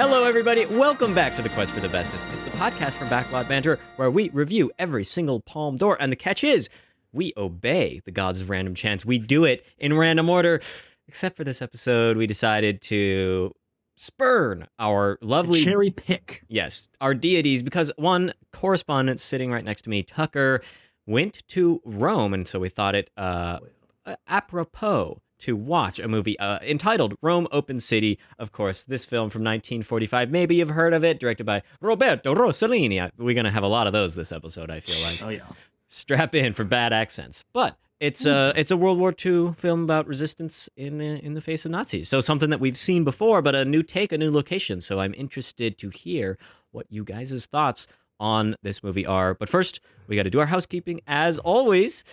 Hello, everybody. Welcome back to the Quest for the Bestest. It's the podcast from Backlot Banter, where we review every single Palm d'Or. And the catch is, we obey the gods of random chance. We do it in random order. Except for this episode, we decided to spurn our lovely... cherry pick. Yes, our deities, because one correspondent sitting right next to me, Tucker, went to Rome, and so we thought it apropos to watch a movie entitled Rome Open City. Of course, this film from 1945. Maybe you've heard of it, directed by Roberto Rossellini. We're going to have a lot of those this episode, I feel like. Oh, yeah. Strap in for bad accents. But it's a World War II film about resistance in the face of Nazis. So something that we've seen before, but a new take, a new location. So I'm interested to hear what you guys' thoughts on this movie are. But first, we got to do our housekeeping. As always,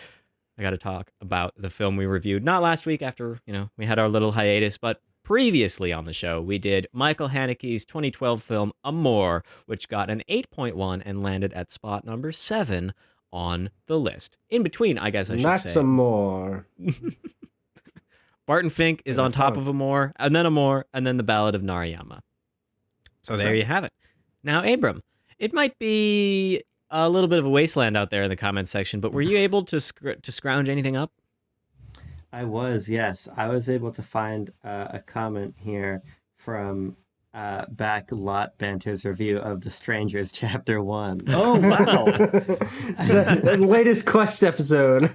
I got to talk about the film we reviewed, not last week after, we had our little hiatus, but previously on the show, we did Michael Haneke's 2012 film Amour, which got an 8.1 and landed at spot number 7 on the list. In between, I guess I should say. Not some more. Barton Fink is on top of Amour, and then The Ballad of Narayama. So there you have it. Now, Abram, it might be a little bit of a wasteland out there in the comments section, but were you able to scrounge anything up? I was, yes. I was able to find a comment here from Backlot Banter's review of The Strangers Chapter 1. Oh, wow. the latest Quest episode.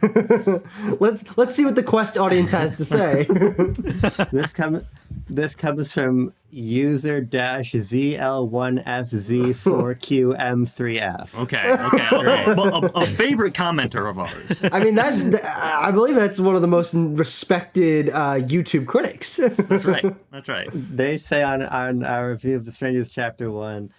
Let's see what the Quest audience has to say. This comes from user-ZL1FZ4QM3F. Okay. A favorite commenter of ours. I mean, I believe that's one of the most respected YouTube critics. That's right. They say on our review of The Strangers Chapter 1,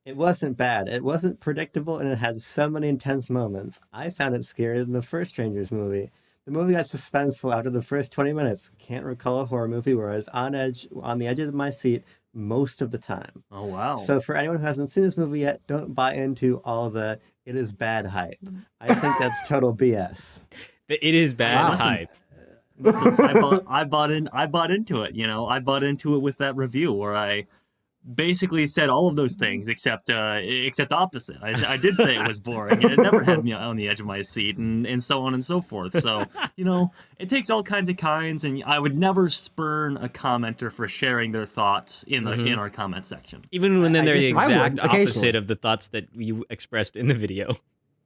it wasn't bad. It wasn't predictable, and it had so many intense moments. I found it scarier than the first Strangers movie. The movie got suspenseful after the first 20 minutes. Can't recall a horror movie where I was on the edge of my seat most of the time. Oh, wow. So for anyone who hasn't seen this movie yet, don't buy into all the it is bad hype. I think that's total BS. It is bad hype. Listen, I bought into it, I bought into it with that review where I basically said all of those things except opposite. I did say it was boring, and it never had me on the edge of my seat, and so on and so forth. So, it takes all kinds of kinds, and I would never spurn a commenter for sharing their thoughts in our comment section. Even when they're the exact opposite of the thoughts that you expressed in the video.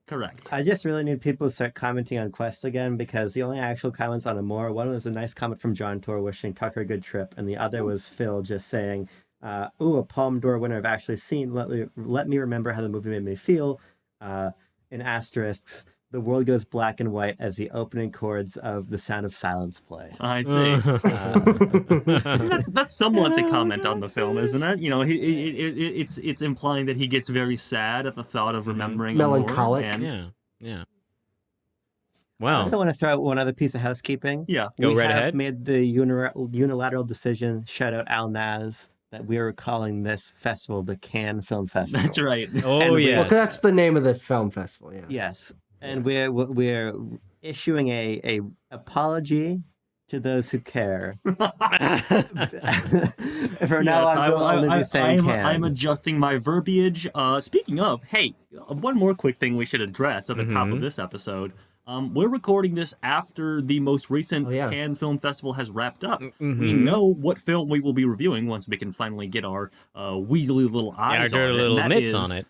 Correct. I just really need people to start commenting on Quest again, because the only actual comments on Amour, one was a nice comment from John Tor wishing Tucker a good trip, and the other was Phil just saying, a Palme d'Or winner I've actually seen. Let me remember how the movie made me feel. In asterisks, the world goes black and white as the opening chords of The Sound of Silence play. I see. That's somewhat a comment on the film, isn't it? It's implying that he gets very sad at the thought of remembering melancholic. Yeah. Wow. I also want to throw out one other piece of housekeeping. Yeah. Go right ahead. We have made the unilateral decision, shout out Al Naz, that we are calling this festival the Cannes Film Festival. That's right. Oh, yeah. Well, that's the name of the film festival, yeah. Yes. And we're issuing a apology to those who care. For now on, we'll only be saying Cannes. I'm adjusting my verbiage. Speaking of, hey, one more quick thing we should address at the top of this episode. We're recording this after the most recent Cannes Film Festival has wrapped up. We know what film we will be reviewing once we can finally get our weaselly little eyes on it. Our little mitts on it.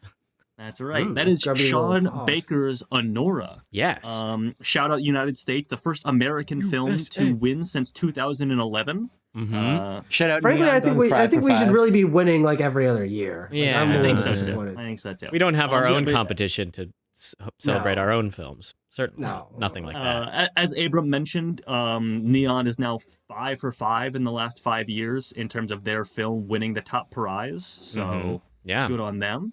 That's right. That is Sean Baker's Anora. Yes. Shout out United States, the first American film to win since 2011. Shout out. Frankly, I think we should really be winning like every other year. Yeah, I think so too. We don't have our own competition to celebrate our own films. Certainly, nothing like that. As Abram mentioned, Neon is now 5 for 5 in the last 5 years in terms of their film winning the top prize. So good on them.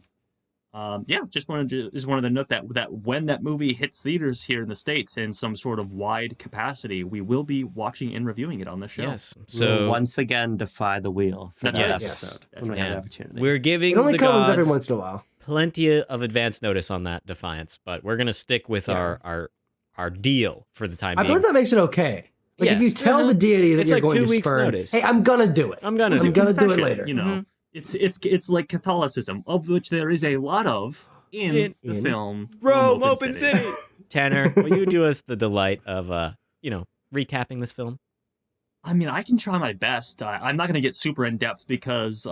Just wanted to note that when that movie hits theaters here in the States in some sort of wide capacity, we will be watching and reviewing it on the show. Yes. So we'll once again defy the wheel for that episode. That's when we have the opportunity. We're giving it only the comes gods every once in a while. Plenty of advance notice on that defiance, but we're gonna stick with our deal for the time being. I believe that makes it okay. Like if Yes. you tell the deity that It's you're like going 2 to weeks spurn, notice. hey, I'm gonna do it. I'm gonna I'm do it. gonna do it Confession, later. You know, it's like Catholicism, of which there is a lot of in the film Rome, Open City. Tanner, will you do us the delight of, recapping this film? I mean, I can try my best. I'm not going to get super in depth because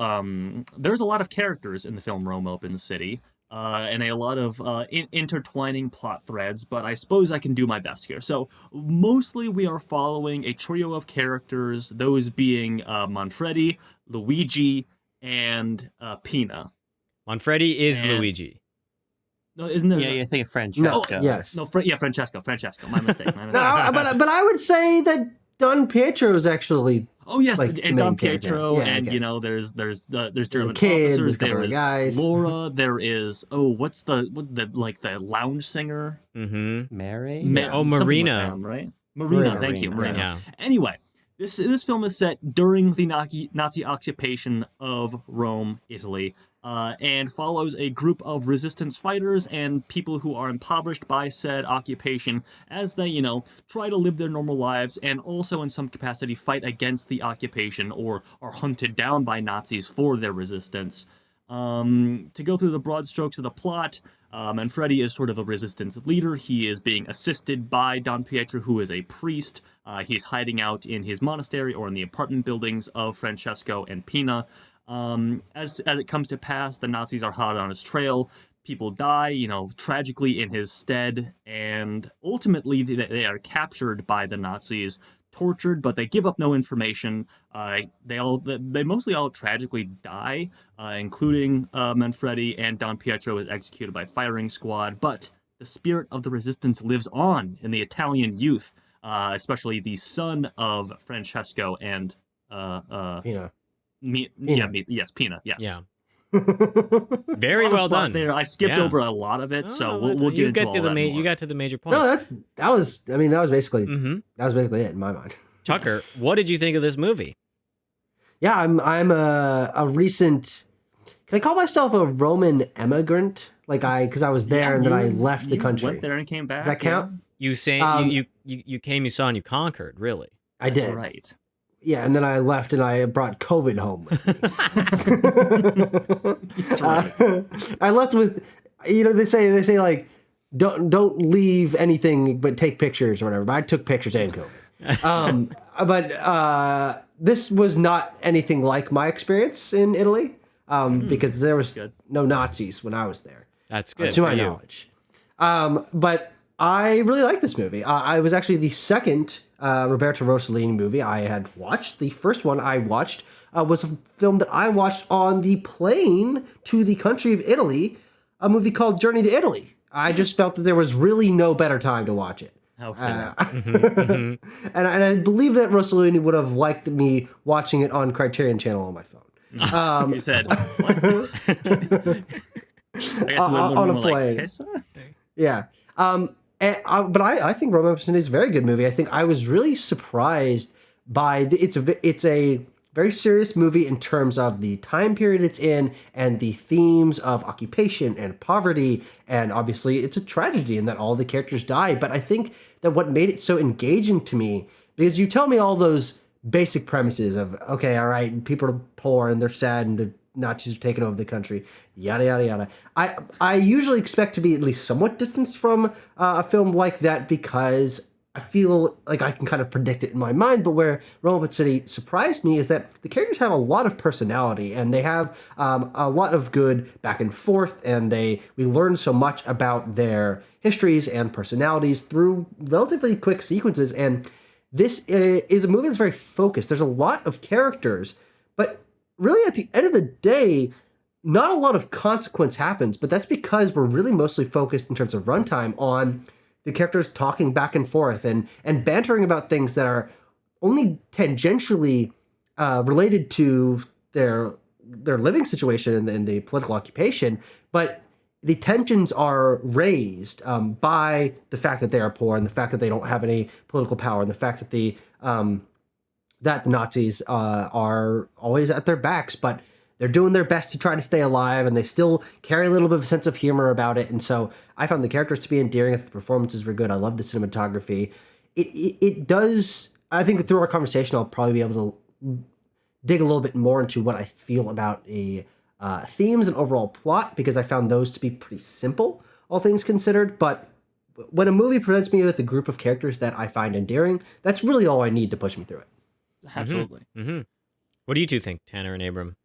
there's a lot of characters in the film Rome Open City, and a lot of intertwining plot threads. But I suppose I can do my best here. So mostly we are following a trio of characters, those being Manfredi, Luigi, and Pina. Manfredi is And- Luigi. No, isn't there? Yeah, you think of Francesco. No, yes. No, Francesco. My mistake. No, but I would say that Don Pietro is actually Oh yes, like, the and main Don character. Pietro, Yeah, and okay. there's German kid, there's officers. a couple There of is guys. Laura. There is what's the lounge singer? Mm-hmm. Mary? Oh, Something Marina. with M, right? Marina. Thank you, Marina. Marina. Yeah. Anyway, this film is set during the Nazi occupation of Rome, Italy, and follows a group of resistance fighters and people who are impoverished by said occupation as they, try to live their normal lives and also in some capacity fight against the occupation or are hunted down by Nazis for their resistance. To go through the broad strokes of the plot, Manfredi is sort of a resistance leader. He is being assisted by Don Pietro, who is a priest. He's hiding out in his monastery or in the apartment buildings of Francesco and Pina. As it comes to pass, the Nazis are hot on his trail. People die, tragically in his stead, and ultimately they are captured by the Nazis, tortured, but they give up no information. They mostly all tragically die, including Manfredi, and Don Pietro is executed by firing squad. But the spirit of the resistance lives on in the Italian youth, especially the son of Francesco and Pina. Pina. Yes. Yeah. A Very lot of well plot done. there. I skipped Yeah. over a lot of it, so Oh, we'll get into all that more. You got to the major points. No, that was basically Mm-hmm. it in my mind. Tucker, what did you think of this movie? Yeah, I'm a recent. Can I call myself a Roman immigrant? Because I was there and then I left the country. Went there and came back. Does that count? You say you came, you saw, and you conquered. Really? I That's did. right. Yeah, and then I left and I brought COVID home with me. That's right. I left with, they say like, don't leave anything but take pictures or whatever. But I took pictures and COVID. But this was not anything like my experience in Italy because there was Good. no Nazis when I was there, That's good. to my for you. knowledge. But I really like this movie. I was actually the second Roberto Rossellini movie I had watched. The first one I watched was a film that I watched on the plane to the country of Italy, a movie called Journey to Italy. I just felt that there was really no better time to watch it. How fair. And I believe that Rossellini would have liked me watching it on Criterion Channel on my phone. You said what? I guess on a more plane. Like, "Kesa?" Yeah. But I think Rome Emerson is a very good movie. I think I was really surprised by it's a very serious movie in terms of the time period it's in and the themes of occupation and poverty, and obviously it's a tragedy in that all the characters die. But I think that what made it so engaging to me, because you tell me all those basic premises of, okay, all right, people are poor and they're sad and the Nazis are taking over the country, yada yada yada. I usually expect to be at least somewhat distanced from a film like that because I feel like I can kind of predict it in my mind. But where Rome City surprised me is that the characters have a lot of personality and they have a lot of good back and forth, and we learn so much about their histories and personalities through relatively quick sequences. And this is a movie that's very focused. There's a lot of characters, but really, at the end of the day, not a lot of consequence happens, but that's because we're really mostly focused in terms of runtime on the characters talking back and forth and bantering about things that are only tangentially related to their living situation and the political occupation, but the tensions are raised by the fact that they are poor and the fact that they don't have any political power and the fact that the Nazis are always at their backs, but they're doing their best to try to stay alive, and they still carry a little bit of a sense of humor about it. And so I found the characters to be endearing. The performances were good. I loved the cinematography. It does I think through our conversation, I'll probably be able to dig a little bit more into what I feel about the themes and overall plot, because I found those to be pretty simple, all things considered. But when a movie presents me with a group of characters that I find endearing, that's really all I need to push me through it. Absolutely. Mm-hmm. What do you two think, Tanner and Abram?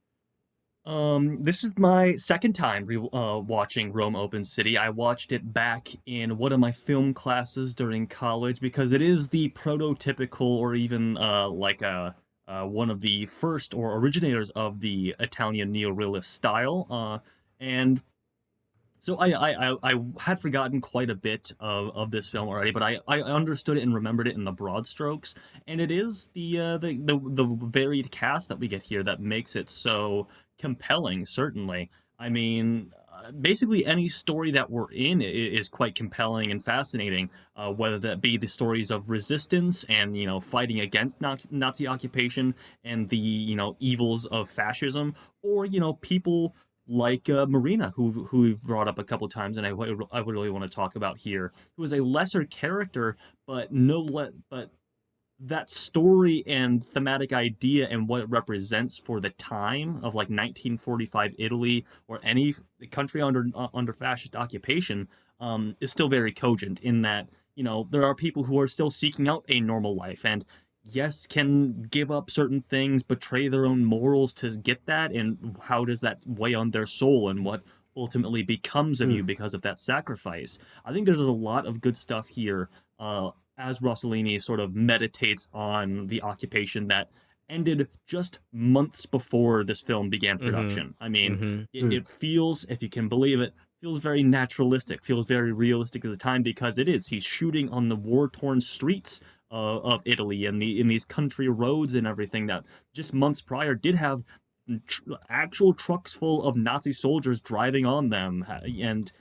This is my second time watching Rome Open City. I watched it back in one of my film classes during college because it is the prototypical, or even one of the first or originators of the Italian neorealist style. And so I had forgotten quite a bit of this film already, but I understood it and remembered it in the broad strokes. And it is the varied cast that we get here that makes it so compelling. Certainly, I mean, basically any story that we're in is quite compelling and fascinating. Whether that be the stories of resistance and fighting against Nazi occupation and the evils of fascism, or people like Marina, who we've brought up a couple times, and I would really want to talk about here, who is a lesser character, but but that story and thematic idea and what it represents for the time of like 1945 Italy or any country under fascist occupation is still very cogent in that there are people who are still seeking out a normal life and yes, can give up certain things, betray their own morals to get that, and how does that weigh on their soul and what ultimately becomes of you because of that sacrifice. I think there's a lot of good stuff here as Rossellini sort of meditates on the occupation that ended just months before this film began production. I mean, it feels, if you can believe it, feels very naturalistic, feels very realistic at the time because it is. He's shooting on the war-torn streets of Italy and in these country roads and everything that just months prior did have actual trucks full of Nazi soldiers driving on them, and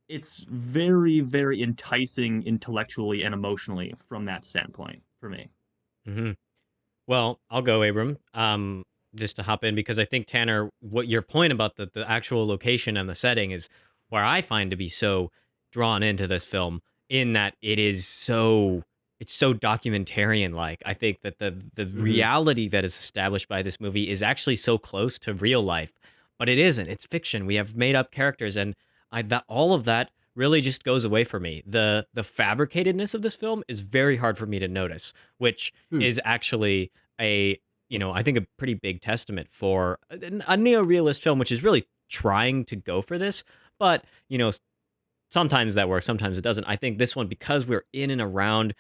it's very, very enticing intellectually and emotionally from that standpoint for me. Well, I'll go, Abram. Just to hop in, because I think, Tanner, what your point about the actual location and the setting is where I find to be so drawn into this film, in that it's so documentarian like. I think that the reality that is established by this movie is actually so close to real life, but it isn't. It's fiction. We have made up characters, and all of that really just goes away for me. The fabricatedness of this film is very hard for me to notice, which is actually I think a pretty big testament for a neo-realist film, which is really trying to go for this. But, sometimes that works, sometimes it doesn't. I think this one, because we're in and around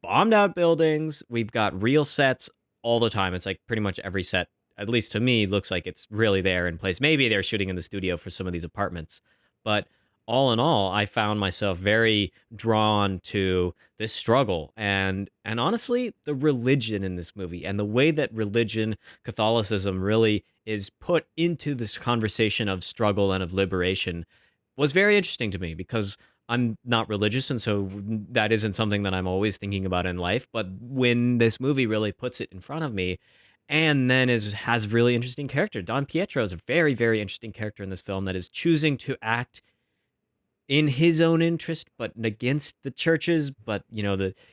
bombed out buildings, we've got real sets all the time. It's like pretty much every set, at least to me, looks like it's really there in place. Maybe they're shooting in the studio for some of these apartments. But all in all, I found myself very drawn to this struggle and honestly, the religion in this movie and the way that religion, Catholicism, really is put into this conversation of struggle and of liberation was very interesting to me, because I'm not religious, and so that isn't something that I'm always thinking about in life. But when this movie really puts it in front of me, and then has really interesting character. Don Pietro is a very, very interesting character in this film that is choosing to act in his own interest, but against the churches. But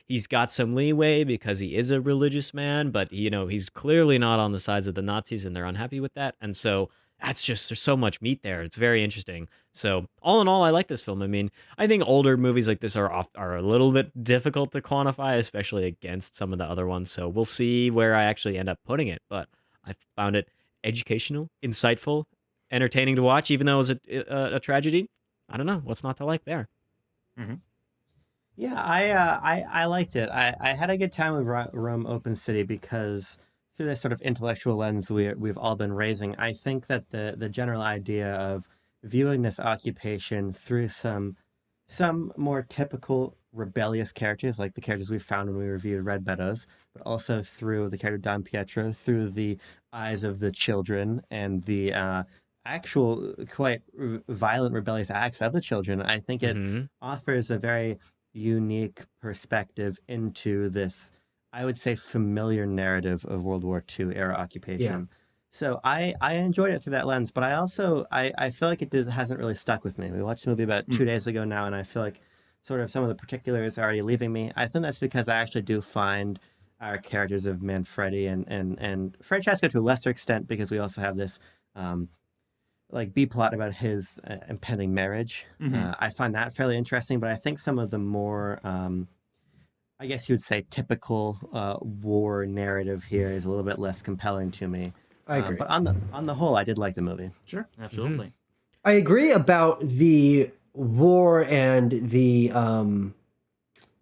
he's got some leeway because he is a religious man. But he's clearly not on the sides of the Nazis, and they're unhappy with that. And so there's so much meat there. It's very interesting. So all in all, I like this film. I mean, I think older movies like this are a little bit difficult to quantify, especially against some of the other ones. So we'll see where I actually end up putting it. But I found it educational, insightful, entertaining to watch, even though it was a tragedy. I don't know what's not to like there. Yeah, I liked it. I had a good time with Rome Open City because through this sort of intellectual lens we've all been raising, I think that the general idea of viewing this occupation through some more typical rebellious characters, like the characters we found when we reviewed Red Meadows, but also through the character Don Pietro, through the eyes of the children and the actual quite violent rebellious acts of the children, I think it offers a very unique perspective into this, I would say, familiar narrative of World War II era occupation. Yeah. So I enjoyed it through that lens, but I also I feel like it hasn't really stuck with me. We watched the movie about 2 days ago now, and I feel like sort of some of the particulars are already leaving me. I think that's because I actually do find our characters of Manfredi and Francesco to a lesser extent, because we also have this like B plot about his impending marriage. I find that fairly interesting, but I think some of the more I guess you would say typical war narrative here is a little bit less compelling to me. I agree. But on the whole, I did like the movie. Sure, absolutely. I agree about the war and the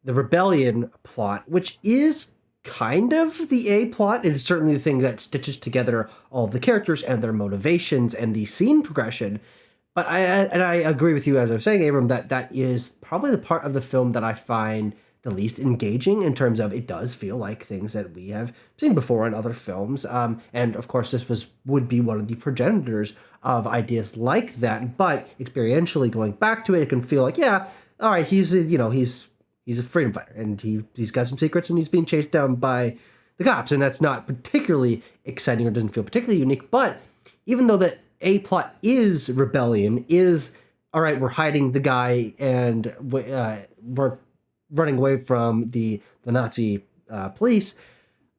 rebellion plot, which is kind of the A plot. It is certainly the thing that stitches together all of the characters and their motivations and the scene progression. But I agree with you, as I was saying, Abram, that is probably the part of the film that I find the least engaging in terms of it does feel like things that we have seen before in other films. And of course, this would be one of the progenitors of ideas like that. But experientially going back to it, it can feel like, yeah, all right, he's a freedom fighter and he's got some secrets and he's being chased down by the cops. And that's not particularly exciting or doesn't feel particularly unique. But even though the A plot is rebellion, is, all right, we're hiding the guy and we're running away from the Nazi police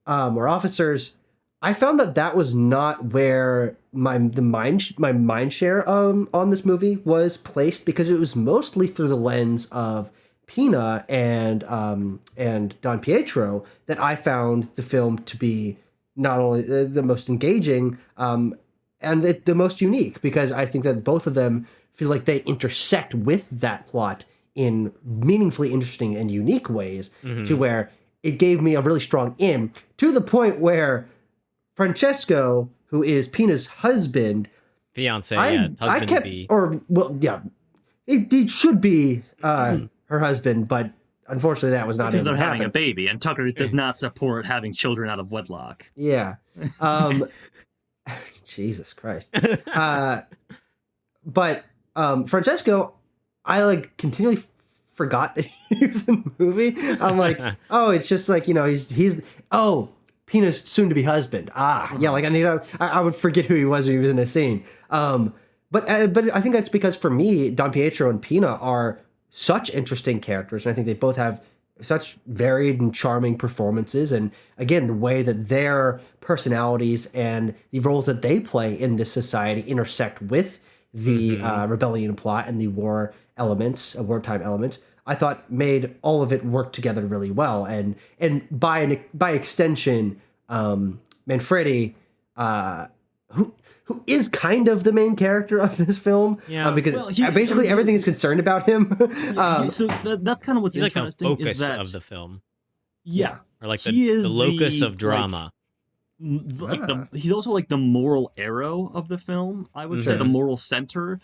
or officers, I found that was not where my mind share on this movie was placed, because it was mostly through the lens of Pina and Don Pietro that I found the film to be not only the most engaging and the most unique, because I think that both of them feel like they intersect with that plot in meaningfully interesting and unique ways, to where it gave me a really strong in, to the point where Francesco, who is Pina's husband, Fiance, husband to be. Or, well, yeah, he should be her husband, but unfortunately that was not because able they're to having a happen. baby, and Tucker does not support having children out of wedlock. Yeah. Jesus Christ. But Francesco, I continually forgot that he was in the movie. I'm like, oh, it's just like, he's Pina's soon to be husband. Yeah, I would forget who he was when he was in a scene. But I think that's because for me, Don Pietro and Pina are such interesting characters, and I think they both have such varied and charming performances. And again, the way that their personalities and the roles that they play in this society intersect with the rebellion plot and the wartime elements, I thought made all of it work together really well. And by extension, Manfredi, who is kind of the main character of this film, because basically everything is concerned about him. So that's kind of what's He's like the interesting. focus is that, of the film, yeah, or like the locus of drama. He's also like the moral arrow of the film. I would say the moral center.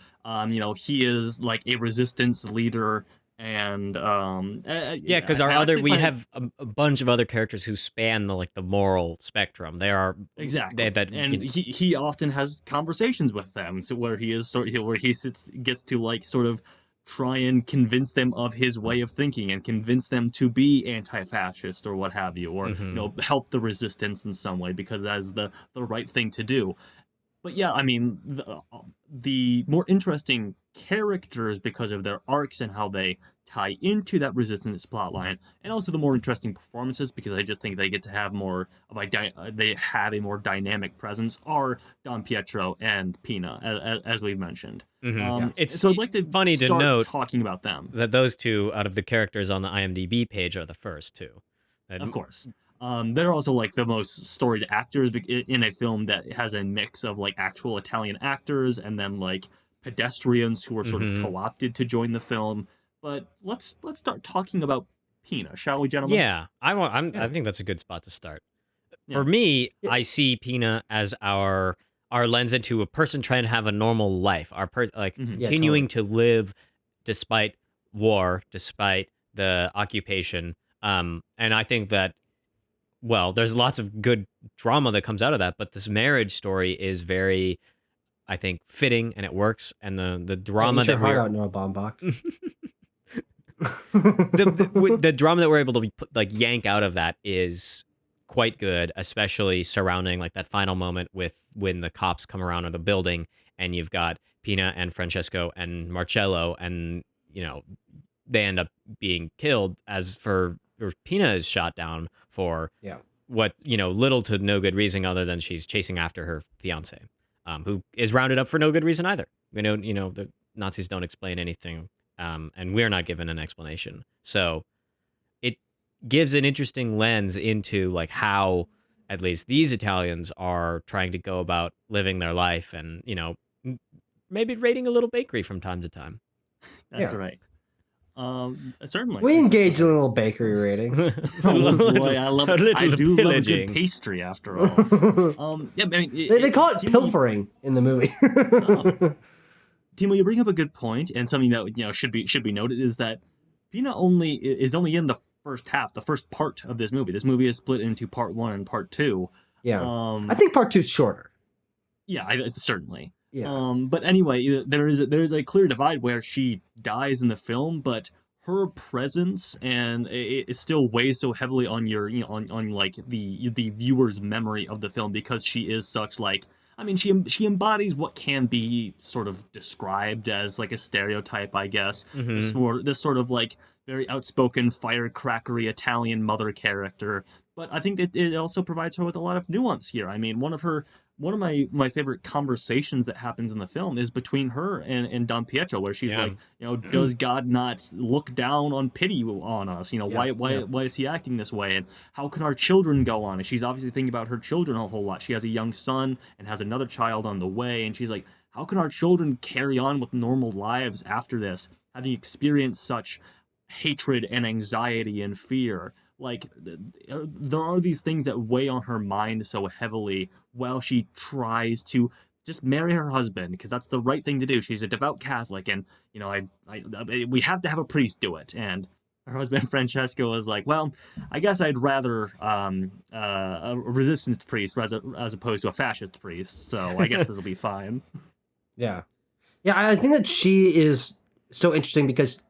He is like a resistance leader, and because we have a bunch of other characters who span the moral spectrum. They are exactly, he often has conversations with them, so where he gets to sort of try and convince them of his way of thinking and convince them to be anti-fascist or what have you, or help the resistance in some way because that is the right thing to do. But yeah, I mean, the more interesting characters because of their arcs and how they tie into that resistance plotline, and also the more interesting performances because I just think they get to have more of they have a more dynamic presence, are Don Pietro and Pina, as we've mentioned. It's I'd like to funny to note talking about them, that those two out of the characters on the IMDb page are the first two. Of course. They're also the most storied actors in a film that has a mix of actual Italian actors and then pedestrians who were sort of co-opted to join the film. But let's start talking about Pina, shall we, gentlemen? Yeah, I think that's a good spot to start. For me, I see Pina as our lens into a person trying to have a normal life, continuing to live despite war, despite the occupation. And I think that, well, there's lots of good drama that comes out of that, but this marriage story is very, I think, fitting, and it works. And the drama that we're out, Noah Baumbach. the drama that we're able to yank out of that is quite good, especially surrounding that final moment with when the cops come around the building and you've got Pina and Francesco and Marcello, and they end up being killed or Pina is shot down for Yeah. what, little to no good reason other than she's chasing after her fiance, who is rounded up for no good reason either. The Nazis don't explain anything, and we're not given an explanation. So it gives an interesting lens into like how at least these Italians are trying to go about living their life, and maybe raiding a little bakery from time to time. That's Yeah. right. Certainly. We engage in a little bakery rating. Oh boy, I love. a little I do love a pillaging. good pastry after all. Yeah, I mean, They call it Timo, pilfering in the movie. Timo, you bring up a good point, and something that should be noted is that Pina is only in the first half, the first part of this movie. This movie is split into part 1 and part 2. Yeah. Um, I think part 2's shorter. yeah, certainly. Yeah. But anyway, there is a clear divide where she dies in the film, but her presence and it still weighs so heavily on your on like the viewer's memory of the film, because she is such like, I mean, she embodies what can be sort of described as like a stereotype, I guess. This sort of like very outspoken, firecrackery Italian mother character. But I think it also provides her with a lot of nuance here. I mean, one of my favorite conversations that happens in the film is between her and Don Pietro, where she's like, does God not look down on pity on us? Why is he acting this way? And how can our children go on? And she's obviously thinking about her children a whole lot. She has a young son and has another child on the way, and she's like, how can our children carry on with normal lives after this, having experienced such hatred and anxiety and fear? Like, there are these things that weigh on her mind so heavily while she tries to just marry her husband, because that's the right thing to do. She's a devout Catholic, and we have to have a priest do it. And her husband Francesco was like, well, I guess I'd rather a resistance priest as opposed to a fascist priest. So I guess this will be fine. Yeah. I think that she is so interesting because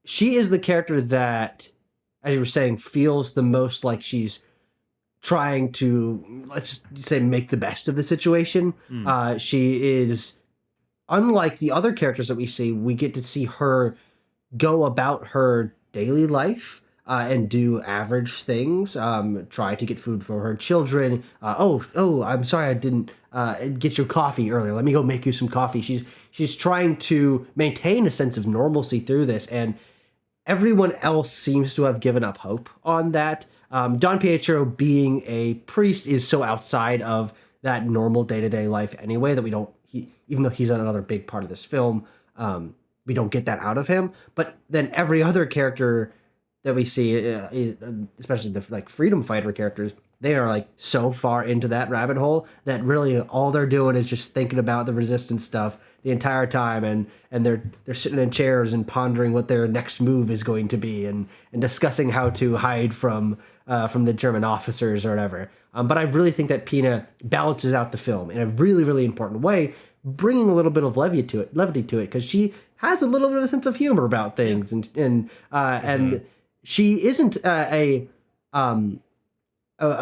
she is the character that, as you were saying, feels the most like she's trying to, let's say, make the best of the situation. She is, unlike the other characters that we see, we get to see her go about her daily life and do average things, try to get food for her children. I'm sorry I didn't get your coffee earlier. Let me go make you some coffee. She's trying to maintain a sense of normalcy through this, and everyone else seems to have given up hope on that. Don Pietro, being a priest, is so outside of that normal day-to-day life anyway that even though he's another big part of this film, we don't get that out of him. But then every other character that we see, especially the like freedom fighter characters, they are like so far into that rabbit hole that really all they're doing is just thinking about the resistance stuff the entire time, and they're sitting in chairs and pondering what their next move is going to be, and discussing how to hide from the German officers or whatever. But I really think that Pina balances out the film in a really, really important way, bringing a little bit of levity to it, because she has a little bit of a sense of humor about things, and she isn't a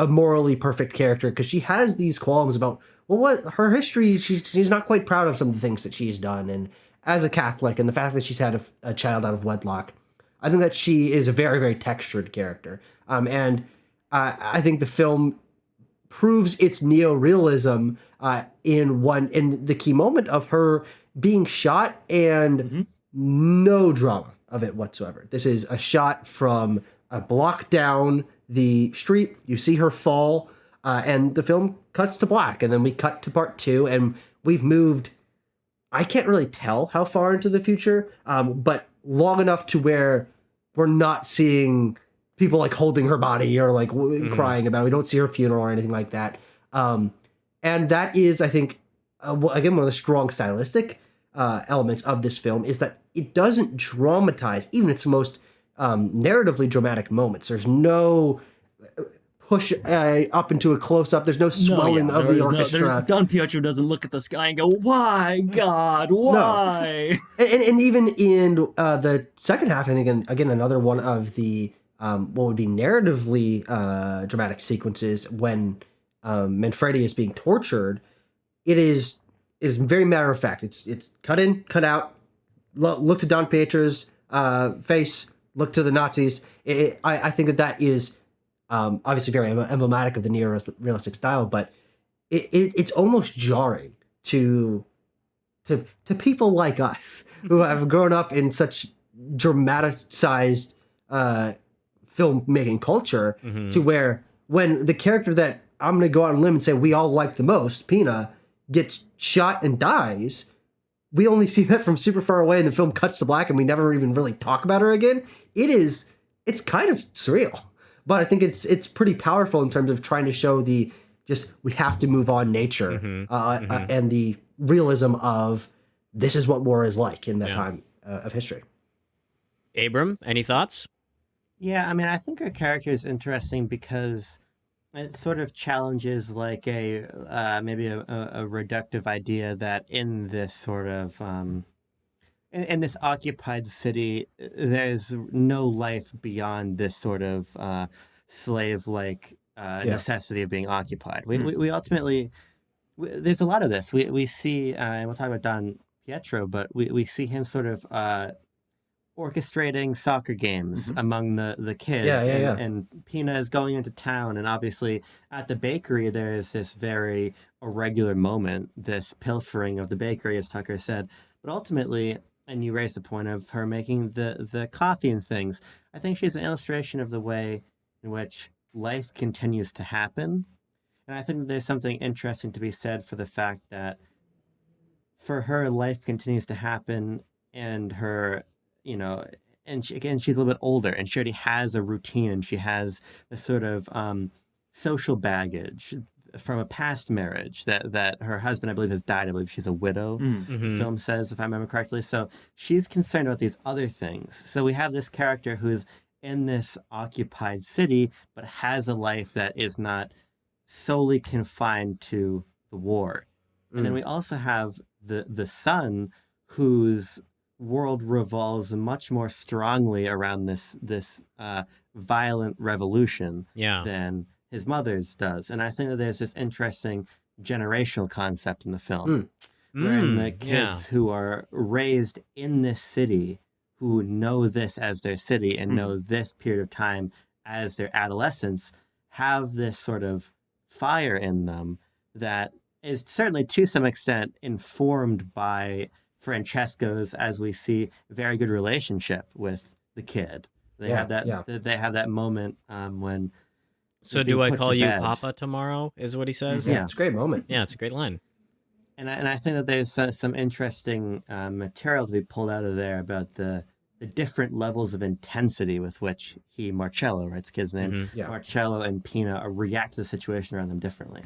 morally perfect character, because she has these qualms about, well, what her history, she's not quite proud of some of the things that she's done, and as a Catholic, and the fact that she's had a child out of wedlock, I think that she is a very, very textured character, and I think the film proves its neorealism in the key moment of her being shot and no drama of it whatsoever. This is a shot from a block down the street. You see her fall, and the film cuts to black, and then we cut to part 2, and we've moved, I can't really tell how far into the future, but long enough to where we're not seeing people like holding her body or like crying about it. We don't see her funeral or anything like that. And that is, I think, again, one of the strong stylistic elements of this film is that it doesn't dramatize even its most narratively dramatic moments. There's no push up into a close-up. There's no swelling of the orchestra. Don Pietro doesn't look at the sky and go, why, God, why? No. And even in the second half, I think, again, another one of the what would be narratively dramatic sequences when Manfredi is being tortured, it is very matter of fact. It's cut in, cut out. Look to Don Pietro's face. Look to the Nazis. I think that is obviously very emblematic of the neo-realistic style, but it's almost jarring to people like us who have grown up in such dramatized filmmaking culture, to where when the character that I'm going to go out on a limb and say we all like the most, Pina, gets shot and dies, we only see that from super far away, and the film cuts to black, and we never even really talk about her again. It's kind of surreal, but I think it's pretty powerful in terms of trying to show we have to move on nature, and the realism of this is what war is like in that time of history. Abram, any thoughts? Yeah, I mean, I think her character is interesting because it sort of challenges like maybe a reductive idea that in this sort of in this occupied city, there's no life beyond this sort of slave-like necessity of being occupied. We ultimately, there's a lot of this. We see, and we'll talk about Don Pietro, but we see him sort of orchestrating soccer games among the kids. And Pina is going into town, and obviously at the bakery there's this very irregular moment, this pilfering of the bakery, as Tucker said. But ultimately, and you raised the point of her making the coffee and things, I think she's an illustration of the way in which life continues to happen. And I think there's something interesting to be said for the fact that for her, life continues to happen, and her, and she's a little bit older, and she already has a routine, and she has a sort of social baggage from a past marriage that her husband, I believe, has died. I believe she's a widow, the film says, if I remember correctly. So she's concerned about these other things. So we have this character who's in this occupied city, but has a life that is not solely confined to the war. And then we also have the son, whose world revolves much more strongly around this violent revolution than his mother's does. And I think that there's this interesting generational concept in the film, wherein the kids who are raised in this city, who know this as their city and know this period of time as their adolescence, have this sort of fire in them that is certainly to some extent informed by Francesco's, as we see, very good relationship with the kid. They have that moment when. So do I call you Papa tomorrow? Is what he says. Yeah, it's a great moment. Yeah, it's a great line. And I think that there's some interesting material to be pulled out of there about the different levels of intensity with which Marcello, right, his kid's name, Marcello and Pina react to the situation around them differently.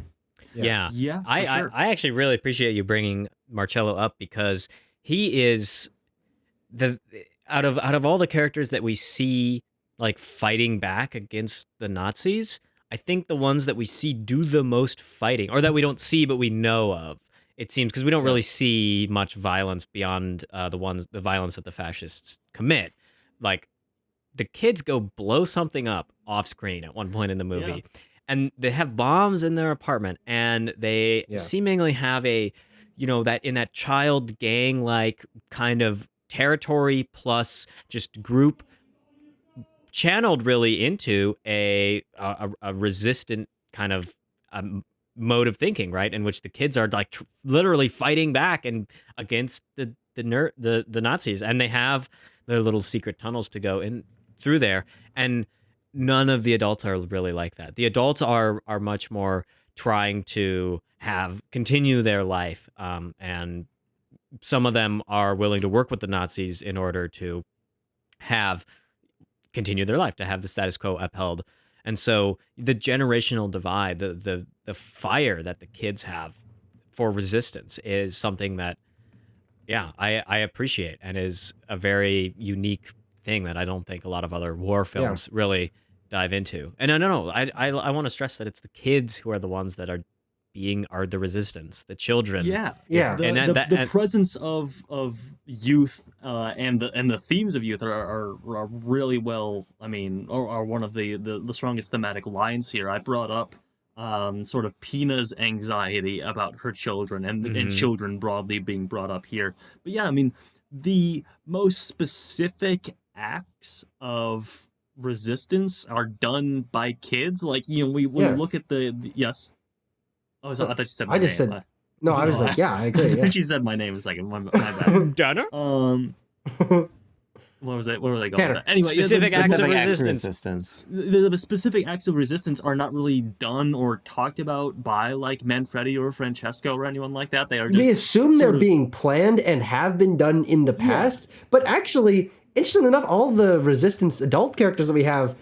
Yeah. Sure. I actually really appreciate you bringing Marcello up, because he is out of all the characters that we see like fighting back against the Nazis, I think the ones that we see do the most fighting, or that we don't see but we know of, it seems, because we don't really see much violence beyond the violence that the fascists commit. Like, the kids go blow something up off screen at one point in the movie, and they have bombs in their apartment, and they seemingly have that child gang like kind of territory plus just group channeled really into a resistant kind of mode of thinking, right, in which the kids are like literally fighting back and against the Nazis, and they have their little secret tunnels to go in through there, and none of the adults are really like that. The adults are much more trying to continue their life, and some of them are willing to work with the Nazis in order to continue their life, to have the status quo upheld. And so the generational divide, the fire that the kids have for resistance is something that, I appreciate, and is a very unique thing that I don't think a lot of other war films really dive into. And no, I want to stress that it's the kids who are the ones that are the resistance, the children. The presence of youth and the themes of youth are really well. I mean, are one of the strongest thematic lines here. I brought up sort of Pina's anxiety about her children and children broadly being brought up here. But yeah, I mean, the most specific acts of resistance are done by kids. Like, you know, we look at yes. Oh, so I thought you said my I name. just said no. I was like, yeah, I I agree. thought Yeah. she said my name a second. My bad. Donner? What was it? Where were they going Tanner. with that? Anyway, Specific acts of Specific acts resistance. the specific acts of resistance are not really done or talked about by like Manfredi or Francesco or anyone like that. They are just We assume they're sort of- being planned and have been done in the past, but actually, interestingly enough, all the resistance adult characters that we have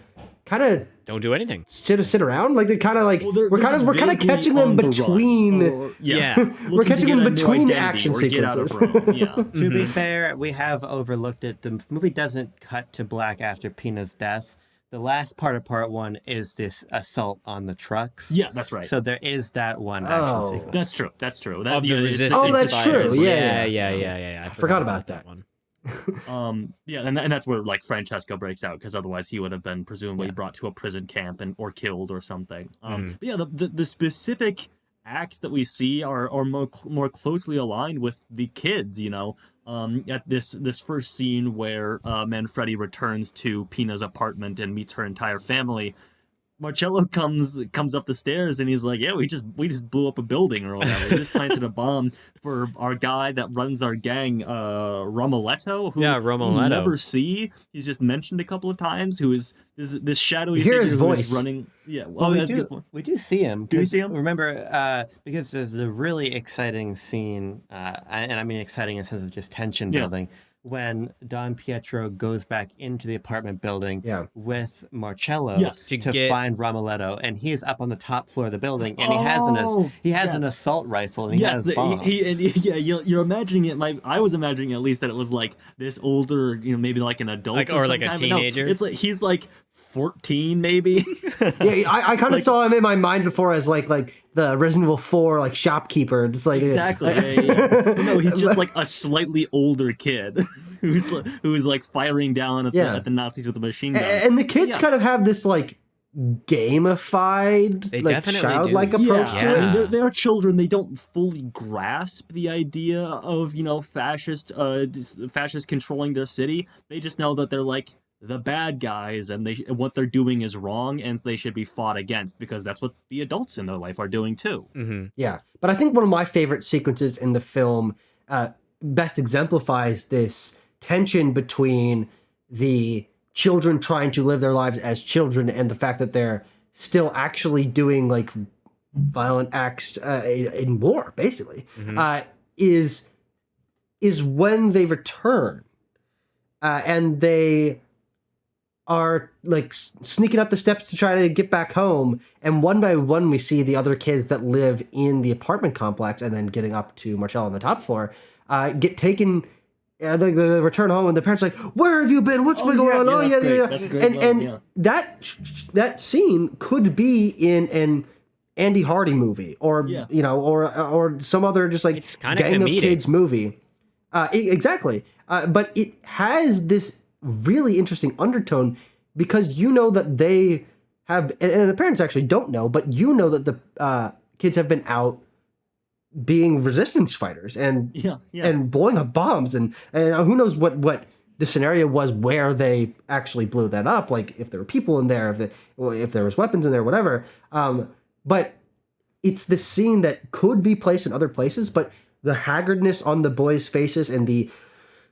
kind of Don't do anything. sit around. Like they're kind of like Well, they're we're kind of catching them between. Yeah. We're looking to catching get them a new between identity action or get out of sequences. Rome. Yeah. To be fair, we have overlooked it. The movie doesn't cut to black after Pina's death. The last part of part 1 is this assault on the trucks. Yeah, that's right. So there is that one action Oh. sequence. That's true. That's true. That, Of the yeah, it's- resistance. Oh, that's fighters. true. Yeah. I forgot about that. one. Yeah, and that's where like Francesco breaks out, because otherwise he would have been presumably brought to a prison camp or killed or something. But yeah, the specific acts that we see are more closely aligned with the kids. You know, at this first scene where Manfredi returns to Pina's apartment and meets her entire family. Marcello comes up the stairs and he's like, "Yeah, we just blew up a building or whatever. We just planted a bomb for our guy that runs our gang, Romoletto, who Romoletto. you never see. He's just mentioned a couple of times. Who is this shadowy You hear figure his who is voice. running? Yeah, Well, that's a good point. we do see him. Do we 'cause see him? Remember, because there's a really exciting scene, and I mean exciting in the sense of just tension Yeah. building, when Don Pietro goes back into the apartment building with Marcello Yes. to get- find Romoletto, and he's up on the top floor of the building, and he has an yes. assault rifle, and he Yes, has bombs. you're imagining it. I was imagining at least that it was like this older, you know, maybe like an adult, Like- of or some like a kind, but no, teenager. it's like he's like 14 maybe. Yeah, I kind of saw him in my mind before as like the Resident Evil 4 like shopkeeper. Just like Exactly. Yeah. No, he's just like a slightly older kid who's like firing down at, at the Nazis with a machine gun. And the kids kind of have this like gamified, They like definitely childlike do. approach yeah. to I it. mean, they're children. They don't fully grasp the idea of, you know, fascists controlling their city. They just know that they're like the bad guys, and what they're doing is wrong, and they should be fought against, because that's what the adults in their life are doing too. Mm-hmm. Yeah, but I think one of my favorite sequences in the film best exemplifies this tension between the children trying to live their lives as children and the fact that they're still actually doing like violent acts in war, basically. Is when they return and they are like sneaking up the steps to try to get back home, and one by one we see the other kids that live in the apartment complex and then getting up to Marcello on the top floor get taken. They return home and the parents are like, "Where have you been? What's been going on?" That's great. That's a great And moment, that scene could be in an Andy Hardy movie, or you know, or some other just like It's kinda gang of comedic. kids movie. Exactly, but it has this really interesting undertone because you know that they have, and the parents actually don't know, but you know that the kids have been out being resistance fighters and and blowing up bombs, and who knows what the scenario was where they actually blew that up, like if there were people in there, if there was weapons in there, whatever. But it's the scene that could be placed in other places, but the haggardness on the boys' faces and the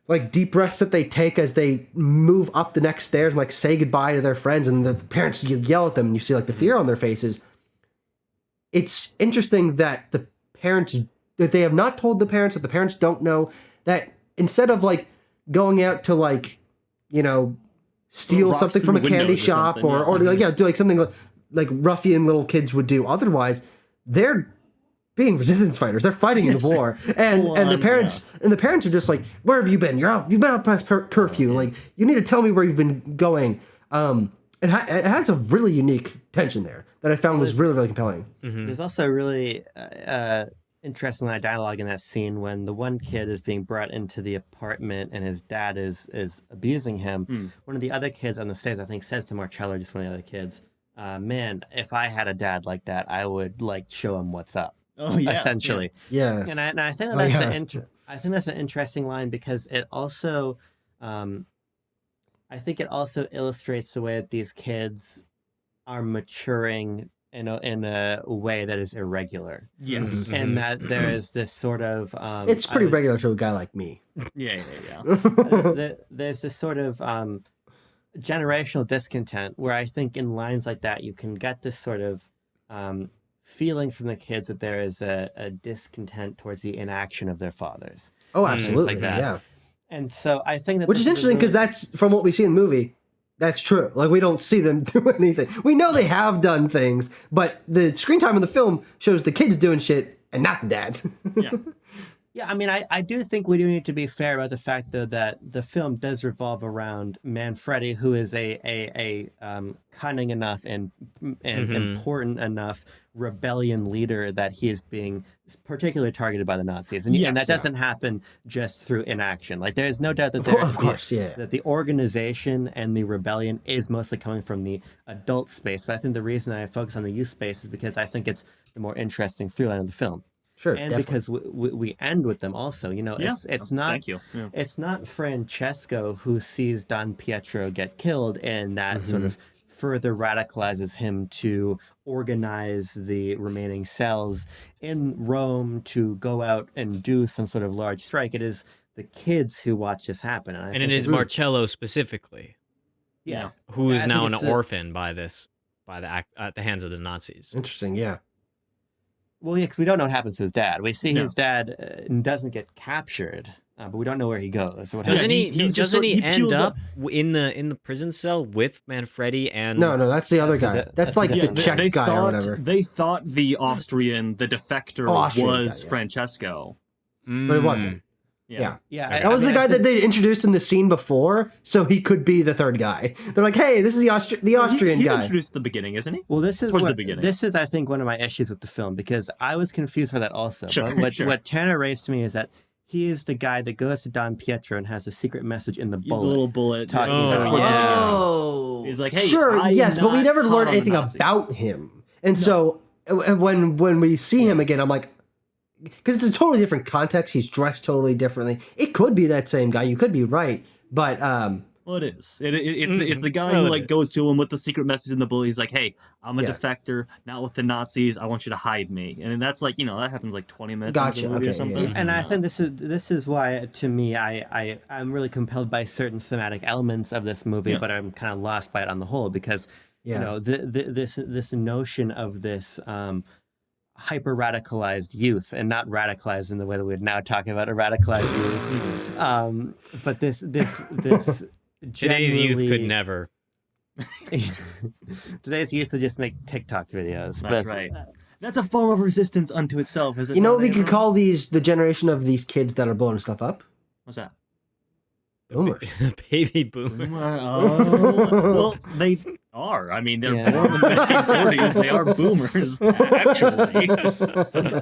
like deep breaths that they take as they move up the next stairs and like say goodbye to their friends, and the parents yell at them and you see like the fear on their faces. It's interesting that that they have not told the parents, that the parents don't know, that instead of like going out to like, you know, steal rocks something through from a the candy windows or shop something, or like do like something like ruffian little kids would do. Otherwise, they're being resistance fighters. They're fighting in the war, and the parents are just like, "Where have you been? You've been out past curfew. Like, you need to tell me where you've been going." It has a really unique tension there that I found was really, really compelling. There's also really interesting dialogue in that scene when the one kid is being brought into the apartment and his dad is abusing him. One of the other kids on the stairs, I think, says to Marcello, just one of the other kids, "Man, if I had a dad like that, I would like show him what's up." Oh yeah. Yeah, And I think I think that's an interesting line because it also, I I think it also illustrates the way that these kids are maturing in a way that is irregular. Yes. And that there is this sort of It's pretty regular to a guy like me. Yeah. there's this sort of generational discontent where I think in lines like that you can get this sort of feeling from the kids that there is a discontent towards the inaction of their fathers. Oh, absolutely. like that. Yeah. And so I think that Which is interesting because that's from what we see in the movie. That's true. Like, we don't see them do anything. We know they have done things, but the screen time in the film shows the kids doing shit and not the dads. Yeah. Yeah, I mean, I do think we do need to be fair about the fact, though, that the film does revolve around Manfredi, who is a cunning enough and important enough rebellion leader that he is being particularly targeted by the Nazis. And, and that doesn't happen just through inaction. Like, there is no doubt that that the organization and the rebellion is mostly coming from the adult space. But I think the reason I focus on the youth space is because I think it's the more interesting through line of the film. Sure, and definitely. because we end with them also, it's not Thank you. Yeah. it's not Francesco who sees Don Pietro get killed and that sort of further radicalizes him to organize the remaining cells in Rome to go out and do some sort of large strike. It is the kids who watch this happen, and it is Marcello specifically, who is now an orphan at the hands of the Nazis. Interesting, yeah. Well, yeah, because we don't know what happens to his dad. We see his dad doesn't get captured, but we don't know where he goes. So doesn't he end up in the prison cell with Manfredi and? No, that's the other guy. That's like the Czech guy or whatever. They thought the Austrian, the defector, was Francesco, but it wasn't. Yeah. That was the guy that they introduced in the scene before, so he could be the third guy. They're like, hey, this is the Austrian he's guy. introduced at the beginning, isn't he? Well, this is the beginning. This is, I think, one of my issues with the film, because I was confused by that also. Sure, but what Tanner raised to me is that he is the guy that goes to Don Pietro and has a secret message in the bullet. The little bullet. Talking about He's like, hey, but we never learned anything about him. And so when we see him again, I'm like, because it's a totally different context. He's dressed totally differently. It could be that same guy. You could be right, but well, it is. It's the guy who goes to him with the secret message in the bullet. He's like, "Hey, I'm a defector, not with the Nazis. I want you to hide me." And that's like, that happens like 20 minutes into the movie or something. And I think this is why, to me, I'm really compelled by certain thematic elements of this movie, but I'm kind of lost by it on the whole, because this notion of this hyper radicalized youth, and not radicalized in the way that we're now talking about a radicalized youth, but this today's youth could never. Today's youth would just make TikTok videos. That's right. That's a form of resistance unto itself, is it? You know what we could call the generation of these kids that are blowing stuff up? What's that? Boomers. Baby boomers. Well, they are. I mean, they're born in the 1940s. They are boomers, actually.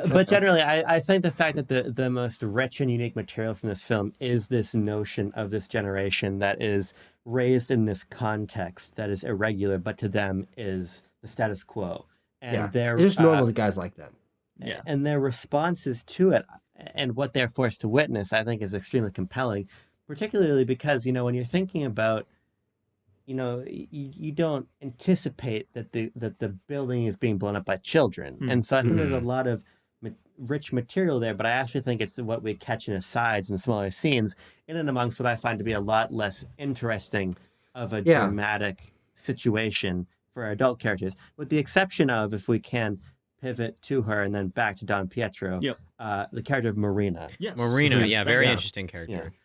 But generally, I think the fact that the most rich and unique material from this film is this notion of this generation that is raised in this context that is irregular, but to them is the status quo. And they're just normal to guys like them. Yeah. And their responses to it and what they're forced to witness, I think, is extremely compelling. Particularly because, when you're thinking about, you don't anticipate that the building is being blown up by children. And so I think there's a lot of rich material there, but I actually think it's what we catch in asides and smaller scenes in and amongst what I find to be a lot less interesting of a dramatic situation for our adult characters, with the exception of, if we can pivot to her and then back to Don Pietro, the character of Marina. Yes. Marina, very interesting character. Yeah.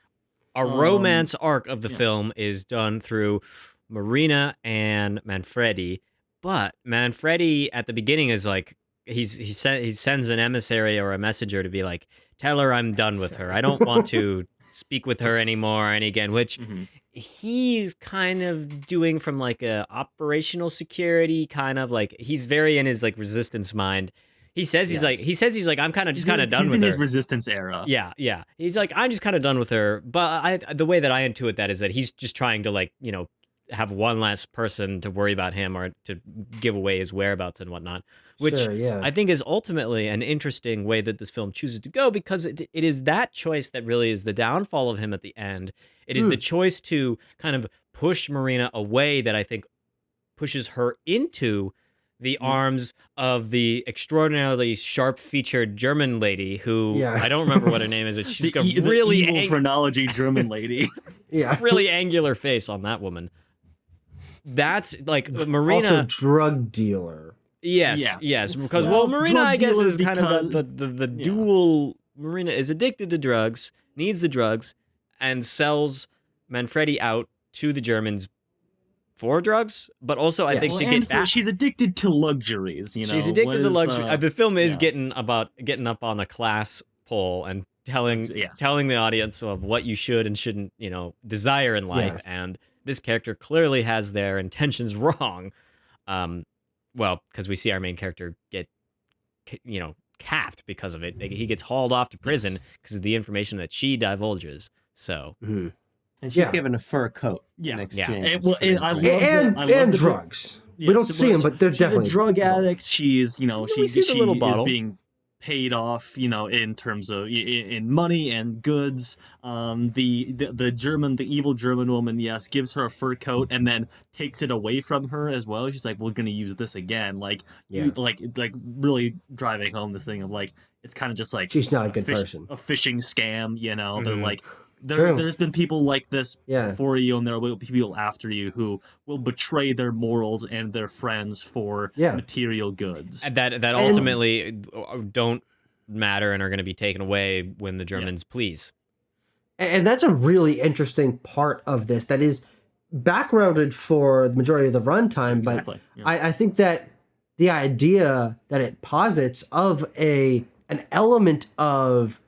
A romance arc of the film is done through Marina and Manfredi, but Manfredi at the beginning is like, he sends an emissary or a messenger to be like, tell her I'm done with her. I don't want to speak with her anymore. And again, which he's kind of doing from like a operational security kind of like, he's very in his like resistance mind. He says he's like I'm kind of done with her. He's in his resistance era. Yeah. He's like, I'm just kind of done with her. But the way that I intuit that is that he's just trying to have one less person to worry about him or to give away his whereabouts and whatnot. Which I think is ultimately an interesting way that this film chooses to go, because it is that choice that really is the downfall of him at the end. It is the choice to kind of push Marina away that I think pushes her into the arms of the extraordinarily sharp-featured German lady who Yeah. I don't remember what her name is, but she's got The really evil phrenology German lady. Yeah. really angular face on that woman. That's like Marina. Also drug dealer. Yes, because Yeah. well, Marina, Drug I guess, dealer is kind of because- the yeah. dual. Marina is addicted to drugs, needs the drugs, and sells Manfredi out to the Germans for drugs, but also I think to get back. She's addicted to luxuries. You know, She's addicted to luxury. The film is yeah. getting up on a class poll and telling Yes. the audience of what you should and shouldn't, desire in life. And this character clearly has their intentions wrong. Well, because we see our main character get, capped because of it. He gets hauled off to prison because of the information that she divulges. So. Mm-hmm. And she's given a fur coat in Yeah. exchange. I love And drugs. We don't see them, but they're she's definitely a drug addict. She's, we see the she little is bottle. being paid off, in terms of in money and goods. The evil German woman, yes, gives her a fur coat and then takes it away from her as well. She's like, "We're gonna use this again." Like, like really driving home this thing of like, it's kind of just like She's not a good person. a phishing scam. They're like. True. There's been people like this Yeah. before you, and there will be people after you who will betray their morals and their friends for material goods. That ultimately don't matter and are going to be taken away when the Germans please. And that's a really interesting part of this that is backgrounded for the majority of the runtime. Exactly, But I think that the idea that it posits of an element of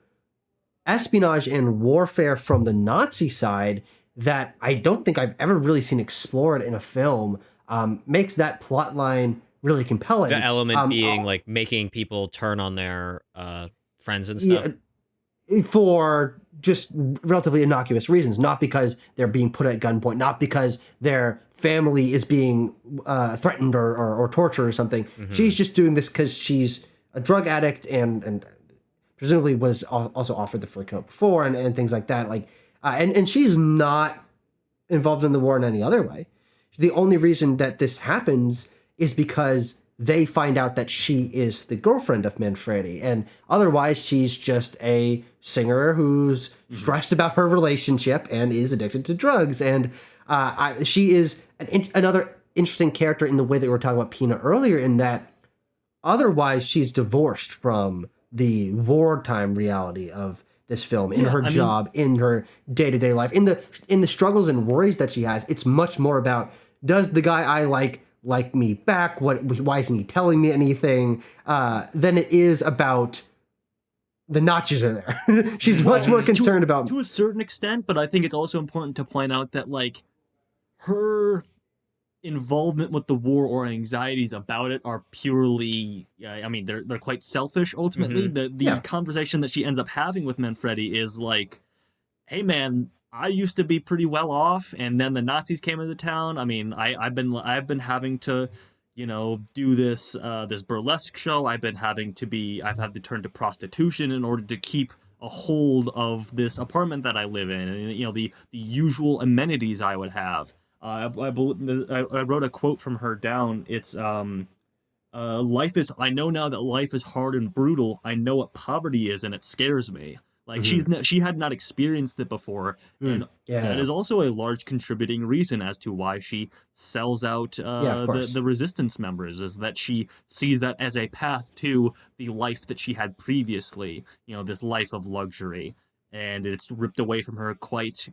espionage and warfare from the Nazi side that I don't think I've ever really seen explored in a film makes that plot line really compelling. The element being like making people turn on their friends and stuff. Yeah, for just relatively innocuous reasons, not because they're being put at gunpoint, not because their family is being threatened or tortured or something. Mm-hmm. She's just doing this because she's a drug addict and presumably was also offered the fur coat before and things like that. Like, and she's not involved in the war in any other way. The only reason that this happens is because they find out that she is the girlfriend of Manfredi, and otherwise she's just a singer who's stressed about her relationship and is addicted to drugs. And she is another interesting character in the way that we were talking about Pina earlier, in that otherwise she's divorced from the wartime reality of this film, in her job, in her day-to-day life, in the struggles and worries that she has. It's much more about, does the guy I like me back? Why isn't he telling me anything? Than it is about the Nazis are there. She's much more concerned about, to a certain extent, but I think it's also important to point out that like her involvement with the war or anxieties about it are purely they're quite selfish ultimately. Mm-hmm. The conversation that she ends up having with Manfredi is like, hey man, I used to be pretty well off and then the Nazis came into town. I mean, I've been having to do this burlesque show. I've had to turn to prostitution in order to keep a hold of this apartment that I live in, and the usual amenities I would have. I wrote a quote from her down. It's I know now that life is hard and brutal. I know what poverty is, and it scares me. Like she had not experienced it before, and that is also a large contributing reason as to why she sells out the resistance members. Is that she sees that as a path to the life that she had previously. This life of luxury. And it's ripped away from her quite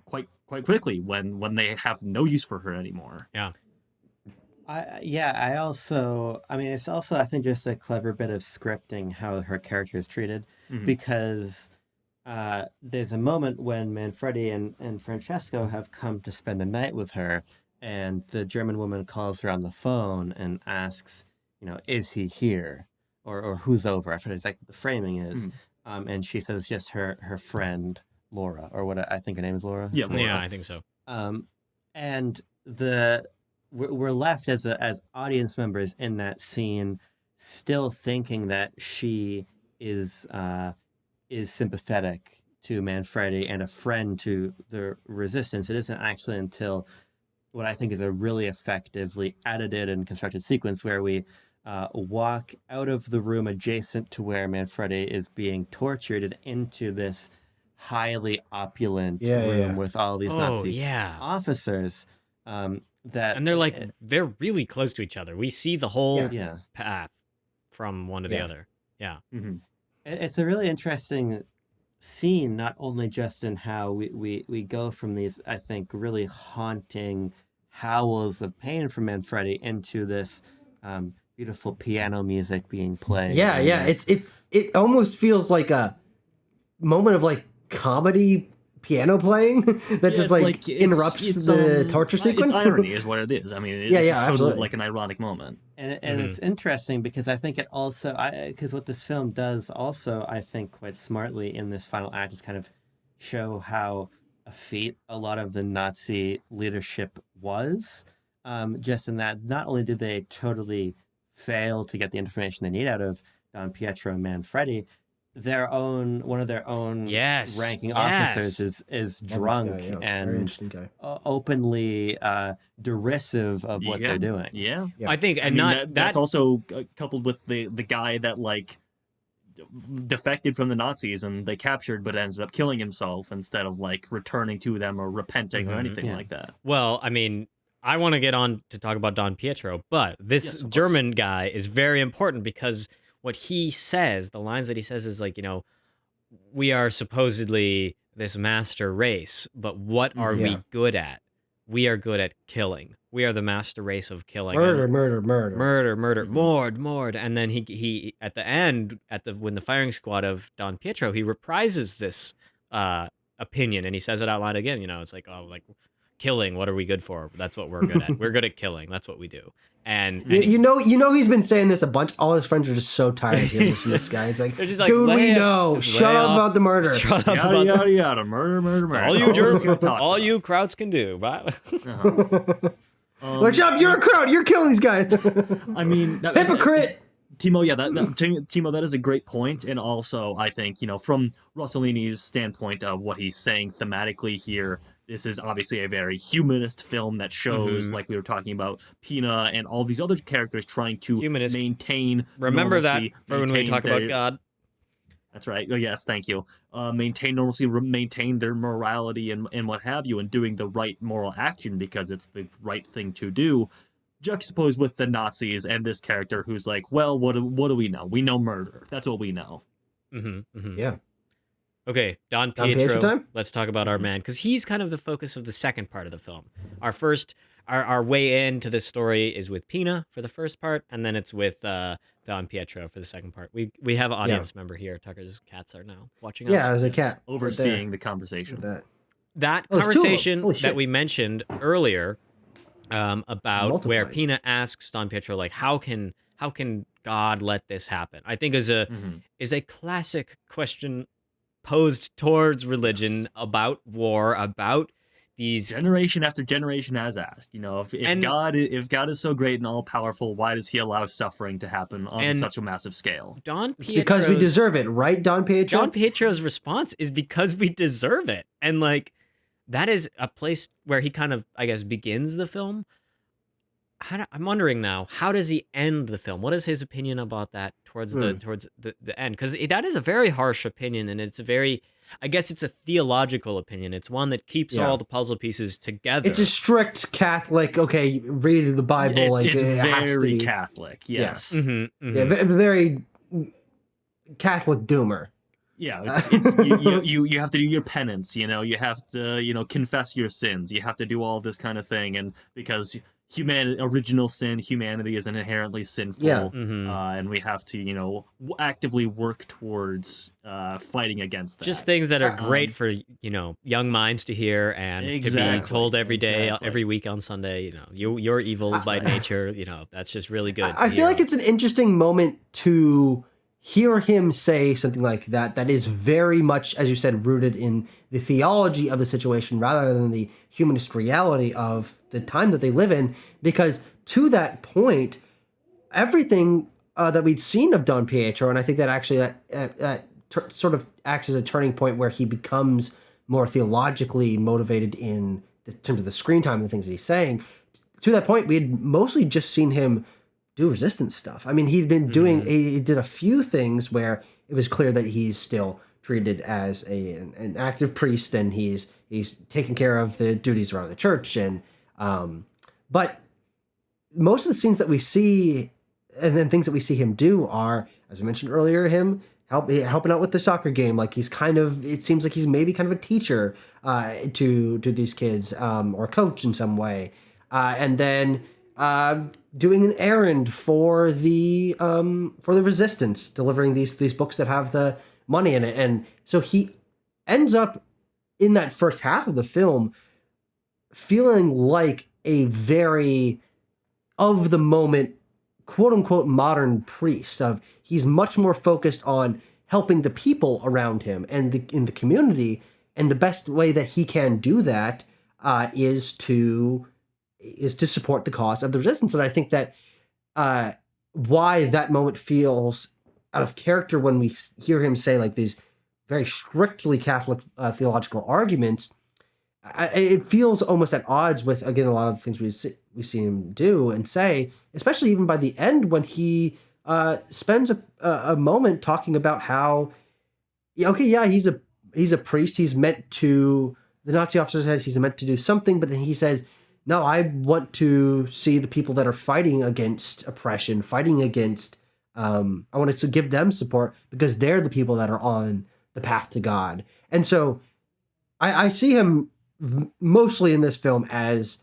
quickly when they have no use for her anymore. Yeah. It's also, I think, just a clever bit of scripting how her character is treated, because there's a moment when Manfredi and Francesco have come to spend the night with her, and the German woman calls her on the phone and asks, is he here? Or who's over? I forget exactly what the framing is. And she says just her friend Laura, or what I think her name is Laura. Yeah, Laura. Yeah, I think so. And we're left as audience members in that scene, still thinking that she is sympathetic to Manfredi and a friend to the resistance. It isn't actually until what I think is a really effectively edited and constructed sequence where we walk out of the room adjacent to where Manfredi is being tortured and into this highly opulent room with all these Nazi officers. That and they're like they're really close to each other. We see the whole yeah. path from one to the other. Yeah. Mm-hmm. It's a really interesting scene, not only just in how we go from these, I think, really haunting howls of pain from Manfredi into this beautiful piano music being played. Yeah, yeah. It almost feels like a moment of like comedy piano playing that just like interrupts the torture sequence. It's irony is what it is. I mean, it's totally absolutely. like an ironic moment. And it's interesting because I think it also, because what this film does also, I think, quite smartly in this final act is kind of show how effete a lot of the Nazi leadership was. Just in that, not only did they totally fail to get the information they need out of Don Pietro and Manfredi, one of their own ranking officers is drunk and openly derisive of what they're doing. Yeah. I think, and that's also coupled with the guy that like defected from the Nazis and they captured, but ended up killing himself instead of like returning to them or repenting or anything like that. Well, I mean, I want to get on to talk about Don Pietro, but this German guy is very important because what he says, the lines that he says is like, we are supposedly this master race, but what are we good at? We are good at killing. We are the master race of killing. Mord. And then he at the end, when the firing squad of Don Pietro, he reprises this opinion and he says it out loud again. It's like, killing. What are we good for? That's what we're good at. We're good at killing. That's what we do. And you know, he's been saying this a bunch. All his friends are just so tired of hearing this guy. It's like, just like, dude, we know. Shut up about the murder. Shut up yada, about yada, yada. Murder. All you Germans, all you Krauts can do. Like, shut up, you're a crowd. You're killing these guys. I mean, hypocrite. Timo, Timo, that is a great point. And also, I think, from Rossellini's standpoint of what he's saying thematically here, this is obviously a very humanist film that shows, like we were talking about, Pina and all these other characters trying to maintain Remember normalcy, that for when we talk about God. That's right. Oh, yes, thank you. Maintain normalcy, maintain their morality and what have you, and doing the right moral action because it's the right thing to do. Juxtaposed with the Nazis and this character who's like, well, what do we know? We know murder. That's what we know. Yeah. Okay, Don Pietro time? Let's talk about our man, because he's kind of the focus of the second part of the film. Our way into this story is with Pina for the first part, and then it's with Don Pietro for the second part. We have an audience member here. Tucker's cats are now watching us. Yeah, there's a cat. Overseeing the conversation. That conversation that we mentioned earlier about where Pina asks Don Pietro, like, how can God let this happen? I think is a classic question posed towards religion, about war, about these generation after generation has asked. If God is so great and all powerful, why does he allow suffering to happen on such a massive scale? Because we deserve it, right, Don Pietro? Don Pietro's response is because we deserve it, and like that is a place where he kind of, I guess, begins the film. I'm wondering now, how does he end the film? What is his opinion about that towards the end? Because that is a very harsh opinion, and it's I guess it's a theological opinion. It's one that keeps all the puzzle pieces together. It's a strict Catholic, read the Bible. It's very Catholic, yes. Yeah, very Catholic doomer. Yeah, you have to do your penance, you have to, confess your sins. You have to do all this kind of thing, and because original sin, humanity is inherently sinful, and we have to, actively work towards fighting against that. Just things that are great for, young minds to hear and to be told every day, every week on Sunday. You're evil by nature. That's just really good. I feel like it's an interesting moment to hear him say something like that. That is very much, as you said, rooted in the theology of the situation rather than the humanist reality of the time that they live in, because to that point, everything that we'd seen of Don Pietro, and I think that actually that sort of acts as a turning point where he becomes more theologically motivated in in terms of the screen time and the things that he's saying. To that point, we had mostly just seen him do resistance stuff. I mean, he'd been doing, he did a few things where it was clear that he's still treated as an active priest, and he's taking care of the duties around the church. And but most of the scenes that we see, and then things that we see him do, are, as I mentioned earlier, him helping out with the soccer game. Like, he's kind of, it seems like he's maybe kind of a teacher to these kids, or a coach in some way, and then doing an errand for the resistance, delivering these books that have the money in it. And so he ends up in that first half of the film feeling like a very of the moment, quote unquote, modern priest. Of he's much more focused on helping the people around him and in the community, and the best way that he can do that is to support the cause of the resistance. And I think that why that moment feels out of character when we hear him say like these very strictly Catholic theological arguments, it feels almost at odds with, again, a lot of the things we see him do and say, especially even by the end when he spends a moment talking about how, he's a priest. He's meant to, the Nazi officer says he's meant to do something, but then he says, no, I want to see the people that are fighting against oppression, fighting against, I want to give them support because they're the people that are on the path to God. And so I see him mostly in this film as,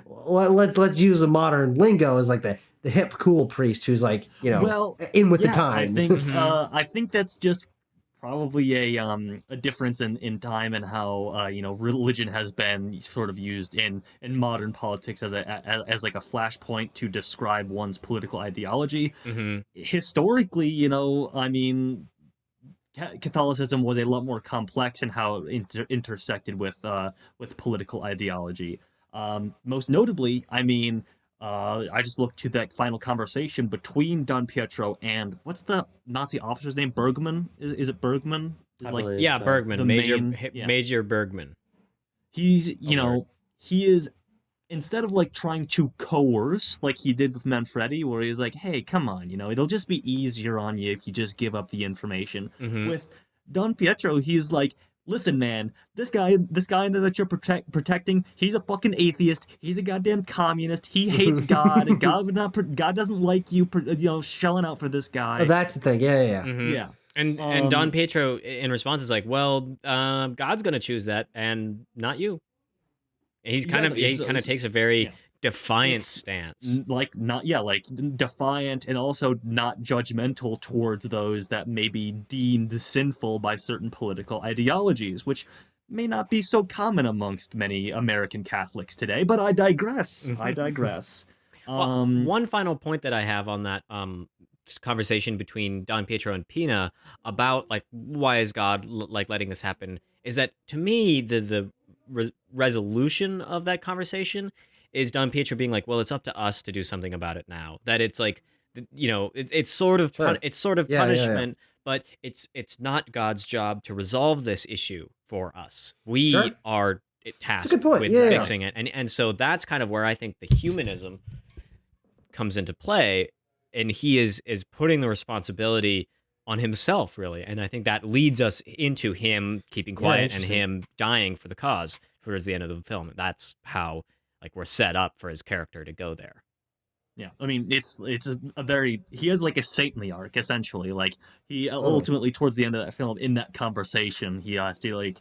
let's use a modern lingo, as like the hip, cool priest who's like, in with the times. I think that's just probably a difference in time and how religion has been sort of used in modern politics as like a flashpoint to describe one's political ideology. Historically, I mean, Catholicism was a lot more complex in how it intersected with political ideology. Most notably, I mean, I just looked to that final conversation between Don Pietro and what's the Nazi officer's name? Bergman? Is it Bergman? Yeah, Bergman. Major Bergman. He's, he is, instead of like trying to coerce like he did with Manfredi, where he's like, hey, come on, it'll just be easier on you if you just give up the information. With Don Pietro, he's like, listen, man, this guy that you're protecting, he's a fucking atheist. He's a goddamn communist. He hates God. And God doesn't like you, shelling out for this guy. Oh, that's the thing. Yeah. Yeah. And Don Pietro in response is like, well, God's gonna choose that, and not you. And he kind of takes a very defiant stance, defiant and also not judgmental towards those that may be deemed sinful by certain political ideologies, which may not be so common amongst many American Catholics today. But I digress. Well, one final point that I have on that conversation between Don Pietro and Pina about like why is God like letting this happen is that, to me, the resolution of that conversation is Don Pietro being like, well, it's up to us to do something about it now. That it's like, it's sort of punishment, but it's not God's job to resolve this issue for us. We are tasked with fixing it. And so that's kind of where I think the humanism comes into play, and he is putting the responsibility on himself, really. And I think that leads us into him keeping quiet and him dying for the cause towards the end of the film. That's how like we're set up for his character to go there. Yeah, I mean, it's a very, he has like a saintly arc, essentially. Like, he ultimately, towards the end of that film, in that conversation, he has to like,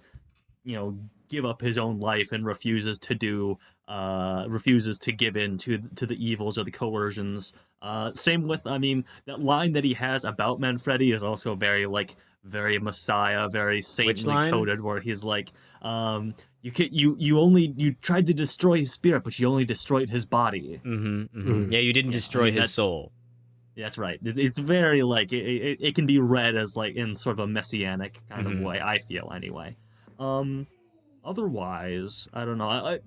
give up his own life and refuses to give in to the evils or the coercions. Same with, I mean, that line that he has about Manfredi is also very Messiah, very saintly coded, where he's like, you tried to destroy his spirit, but you only destroyed his body. Yeah, you didn't destroy his soul. That's right. It's very like it can be read as like in sort of a messianic kind of way. I feel anyway. Otherwise, I don't know.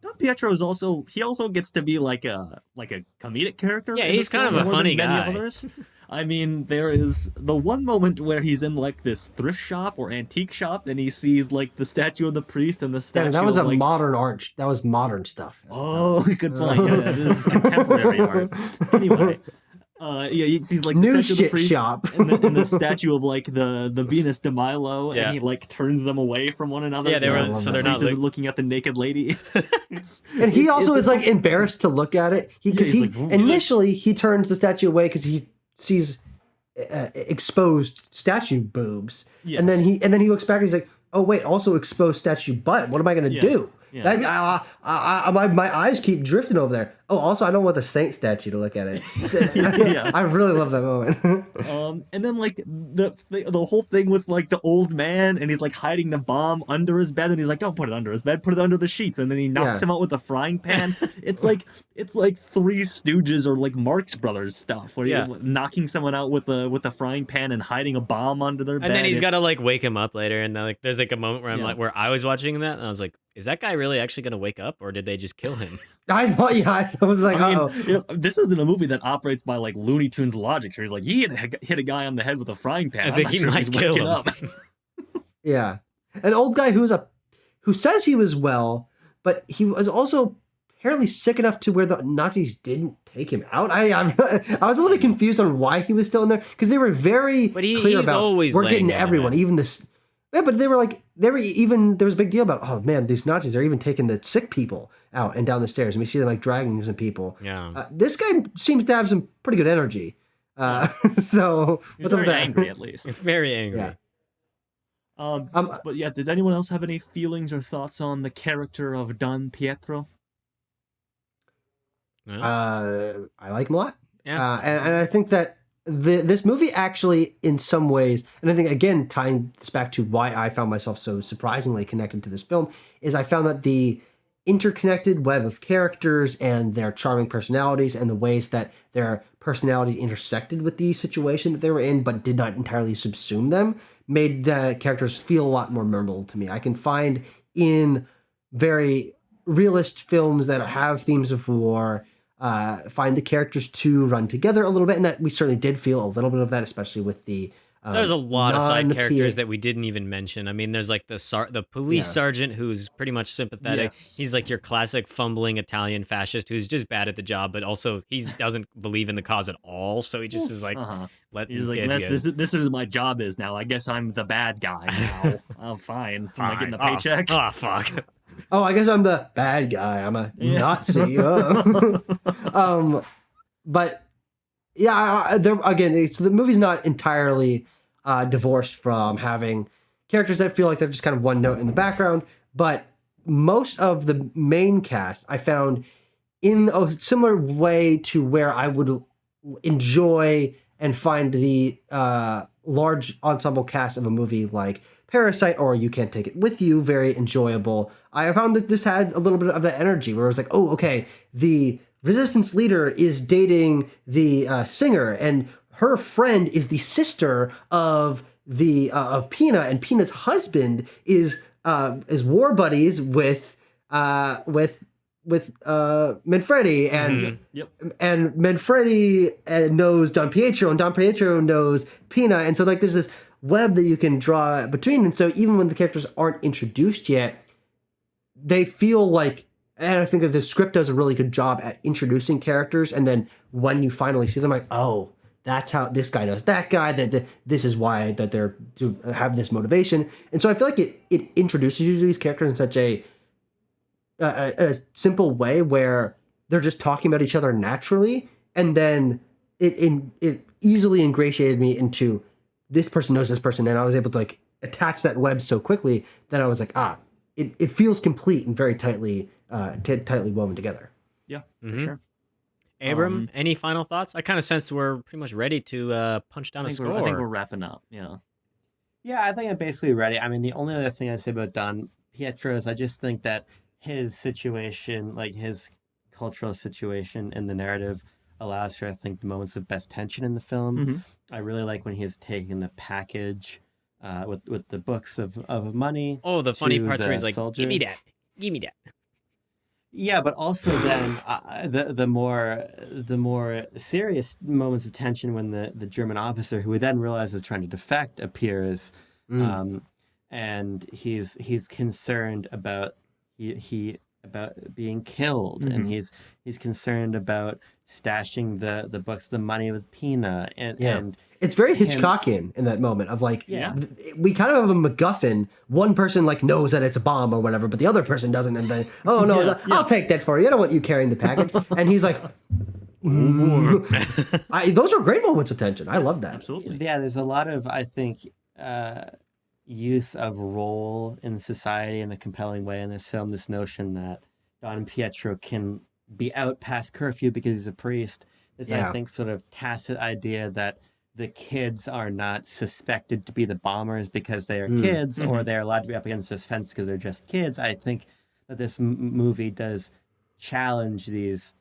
Don Pietro is also gets to be like a comedic character. Yeah, he's kind of a funny guy. Others. I mean, there is the one moment where he's in like this thrift shop or antique shop, and he sees like the statue of the priest and the statue. That was of, a like, modern art. That was modern stuff. Oh, good point. Yeah, this is contemporary art. Anyway, yeah, he sees like the New statue of the shit priest shop. and the statue of like the Venus de Milo, Yeah. and he like turns them away from one another. Yeah, they I were love so that. they're The not priest isn't looking at the naked lady. And he also is like embarrassed to look at it. Because he's he like, initially he turns the statue away because he sees exposed statue boobs, Yes. and then he looks back and he's like, oh wait, also exposed statue butt. What am I gonna do? Yeah. That, my eyes keep drifting over there. Oh, also I don't want the saint statue to look at it. Yeah. I really love that moment. And then like the whole thing with like the old man, and he's like hiding the bomb under his bed, and he's like, don't put it under his bed, put it under the sheets, and then he knocks Yeah. him out with a frying pan. It's like Three Stooges or like Marx Brothers stuff, where Yeah. you're knocking someone out with a frying pan and hiding a bomb under their bed. And then he's got to It's- like wake him up later, and then, like there's like a moment where I'm Yeah. like, where I was watching that, and I was like, is that guy really actually gonna wake up, or did they just kill him? I thought, yeah, I was like, I oh, mean, you know, this isn't a movie that operates by like Looney Tunes logic, where he's like, he hit a guy on the head with a frying pan. As I'm if not he sure if might he's kill waking him. up. yeah, an old guy who says he was well, but he was also apparently sick enough to where the Nazis didn't take him out. I was a little bit confused on why he was still in there because they were very But clear he's about always we're laying getting down everyone, there. even this. Yeah, but there was a big deal about, oh man, these Nazis are even taking the sick people out and down the stairs, and we see them like dragging some people. Yeah. This guy seems to have some pretty good energy. So He's what's up very with that? angry, at least. Very angry. Yeah. But yeah, did anyone else have any feelings or thoughts on the character of Don Pietro? Yeah. I like him a lot. Yeah. And I think that this movie actually, in some ways, and I think, again, tying this back to why I found myself so surprisingly connected to this film, is I found that the interconnected web of characters and their charming personalities and the ways that their personalities intersected with the situation that they were in but did not entirely subsume them made the characters feel a lot more memorable to me. I can find in very realist films that have themes of war, find the characters to run together a little bit, and that we certainly did feel a little bit of that, especially with the There's a lot of side characters non-PA that we didn't even mention. I mean, there's like the police Yeah. sergeant who's pretty much sympathetic. Yes. He's like your classic fumbling Italian fascist who's just bad at the job, but also he doesn't believe in the cause at all. So he just is like, let He's like, kids this is what my job is now. I guess I'm the bad guy now. Oh, fine. Am I getting a Fine. paycheck? Oh, fuck. Oh, I guess I'm the bad guy. I'm a Yeah. Nazi. But yeah, again, so the movie's not entirely divorced from having characters that feel like they're just kind of one note in the background. But most of the main cast I found in a similar way to where I would enjoy and find the large ensemble cast of a movie like Parasite or You Can't Take It With You very enjoyable. I found that this had a little bit of that energy where it was like, oh, okay, the resistance leader is dating the singer, and her friend is the sister of Pina, and Pina's husband is war buddies with Manfredi, and Yep. and Manfredi knows Don Pietro, and Don Pietro knows Pina, and so like there's this web that you can draw between, and so even when the characters aren't introduced yet, they feel like, and I think that the script does a really good job at introducing characters, and then when you finally see them, like, oh, that's how this guy knows that guy, that this is why that they're to have this motivation, and so I feel like it introduces you to these characters in such a simple way where they're just talking about each other naturally, and then it easily ingratiated me into this person knows this person, and I was able to like attach that web so quickly that I was like, it feels complete and very tightly woven together. Yeah, Mhm. for sure. Abram, any final thoughts? I kind of sense we're pretty much ready to punch down a score. I think we're wrapping up. Yeah. Yeah, I think I'm basically ready. I mean, the only other thing I'd say about Don Pietro is I just think that his situation, like his cultural situation in the narrative, allows for, I think, the moments of best tension in the film. Mm-hmm. I really like when he is taking the package with the books of money. Oh, the funny to parts where the he's like, soldier. give me that. Give me that. Yeah, but also then the more serious moments of tension when the German officer, who we then realize is trying to defect, appears, um, and he's concerned about he about being killed, and he's concerned about stashing the books, the money with Pina, and It's very him- Hitchcockian in that moment of like, Yeah. we kind of have a MacGuffin. One person like knows that it's a bomb or whatever, but the other person doesn't. And then, oh no, I'll take that for you. I don't want you carrying the package. And he's like, those were great moments of tension. I love that. Absolutely. Yeah, there's a lot of, I think, use of role in society in a compelling way in this film. This notion that Don Pietro can be out past curfew because he's a priest. This, I think, sort of tacit idea that the kids are not suspected to be the bombers because they are kids, or they're allowed to be up against this fence because they're just kids. I think that this movie does challenge these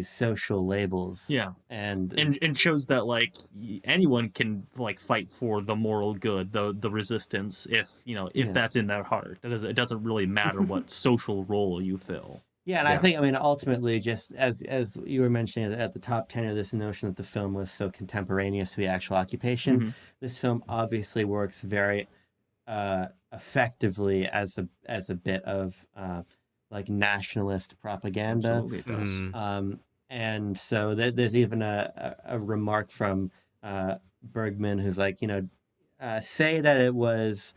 social labels. Yeah. And shows that like anyone can like fight for the moral good, the resistance, if that's in their heart. It doesn't really matter what social role you fill. Yeah, and I think, I mean, ultimately, just as you were mentioning at the top tenor, this notion that the film was so contemporaneous to the actual occupation, this film obviously works very effectively as a bit of like nationalist propaganda. Absolutely, it does. And so there's even a remark from Bergman, who's like, say that it was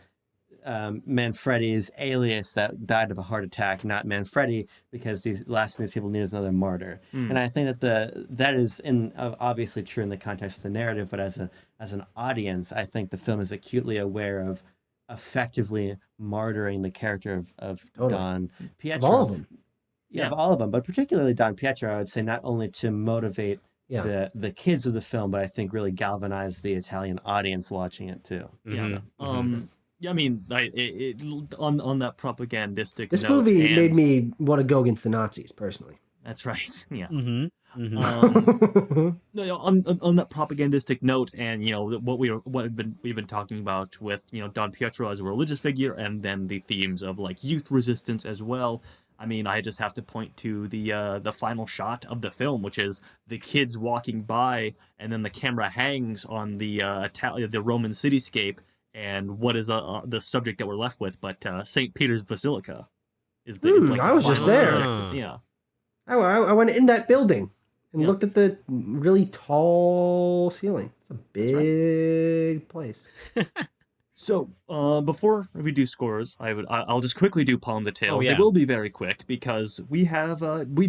Manfredi's alias that died of a heart attack, not Manfredi, because the last thing these people need is another martyr. And I think that that is obviously true in the context of the narrative, but as an audience, I think the film is acutely aware of effectively martyring the character of Don Pietro. Of all of them. Yeah, of all of them, but particularly Don Pietro, I would say, not only to motivate the kids of the film, but I think really galvanize the Italian audience watching it too. Yeah. Yeah, I mean, on that propagandistic This note, movie made me want to go against the Nazis, personally. That's right. Yeah. Mm-hmm. No, on that propagandistic note, and what we've been talking about with Don Pietro as a religious figure, and then the themes of like youth resistance as well. I mean, I just have to point to the final shot of the film, which is the kids walking by, and then the camera hangs on the Roman cityscape. And what is the subject that we're left with? But St. Peter's Basilica is like I was the just final there. subject. Yeah. I went in that building and looked at the really tall ceiling. It's a big place. So before we do scores, I'll just quickly do Palm Details. Oh, yeah. They will be very quick because we've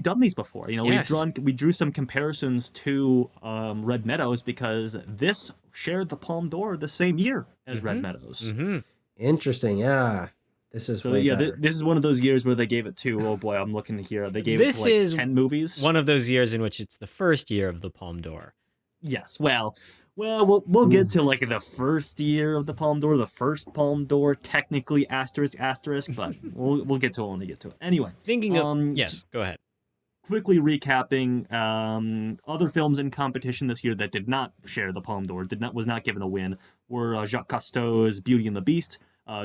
done these before. Yes. We drew some comparisons to Red Meadows because this shared the Palme d'Or the same year as Red Meadows. Mm-hmm. Interesting. Yeah. This is So way yeah, better. this is one of those years where they gave it to, oh boy, I'm looking here. They gave This it to like is 10 movies. One of those years in which it's the first year of the Palme d'Or. Yes, well, we'll get to like the first year of the Palme d'Or, the first Palme d'Or, technically asterisk, but we'll get to it when we get to it. Anyway, Thinking of yes, go ahead. quickly recapping other films in competition this year that did not share the Palme d'Or, was not given a win, were Jacques Cousteau's Beauty and the Beast,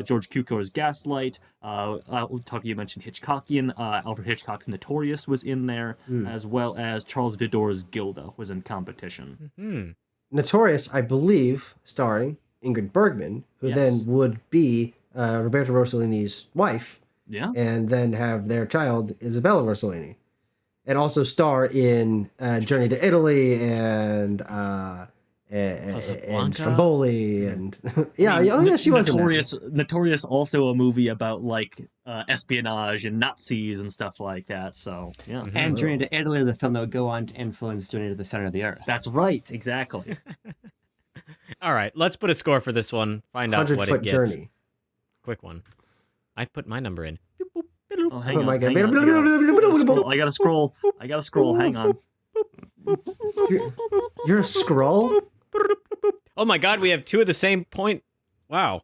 George Cukor's Gaslight. You mentioned Hitchcockian. Alfred Hitchcock's Notorious was in there, as well as Charles Vidor's Gilda was in competition. Hmm. Notorious, I believe, starring Ingrid Bergman, who Yes. then would be Roberto Rossellini's wife, Yeah. and then have their child, Isabella Rossellini. And also star in Journey to Italy and Casablanca? Stromboli and she was in that. Notorious, also a movie about like espionage and Nazis and stuff like that. So yeah, And Journey to Italy, the film that would go on to influence Journey to the Center of the Earth. that's right, exactly. All right, let's put a score for this one. Find out what 100-foot it gets. journey. Quick one. I put my number in. Oh, hang Oh on, my God. hang on. I gotta scroll. Hang on. You're a scroll? Oh my God, we have two of the same point. Wow.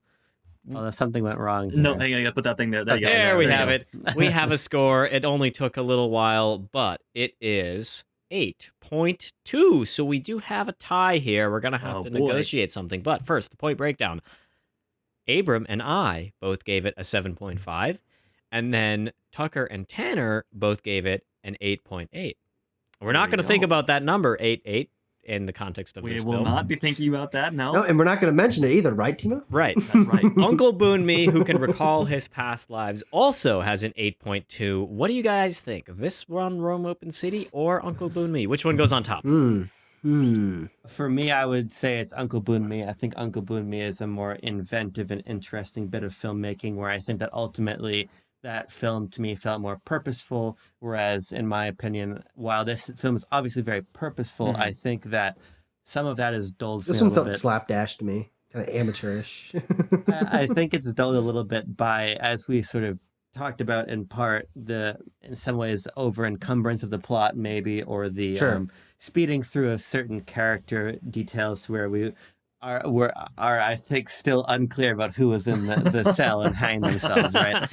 Oh, something went wrong. No, there. hang on. I gotta put that thing there. There you go. There we you have go. it. We have a score. It only took a little while, but it is 8.2. So we do have a tie here. We're going to have Oh, to boy. negotiate something. But first, the point breakdown. Abram and I both gave it a 7.5. And then Tucker and Tanner both gave it an 8.8. We're not There going to you think go. about that number, 8.8, in the context of We this will film. not be thinking about that. No, No, and we're not going to mention it either, right, Timo? Right. that's right. Uncle Boon Me, who can recall his past lives, also has an 8.2. What do you guys think? This one, Rome Open City, or Uncle Boon Me? Which one goes on top? For me, I would say it's Uncle Boon Me. I think Uncle Boon Me is a more inventive and interesting bit of filmmaking where I think that ultimately that film to me felt more purposeful. Whereas, in my opinion, while this film is obviously very purposeful, I think that some of that is dulled for This me a one little felt bit. slapdash to me, kind of amateurish. I think it's dulled a little bit by, as we sort of talked about in part, the in some ways over encumbrance of the plot, maybe, or the Sure. speeding through of certain character details to where we are I think still unclear about who was in the cell and hanged themselves. Right.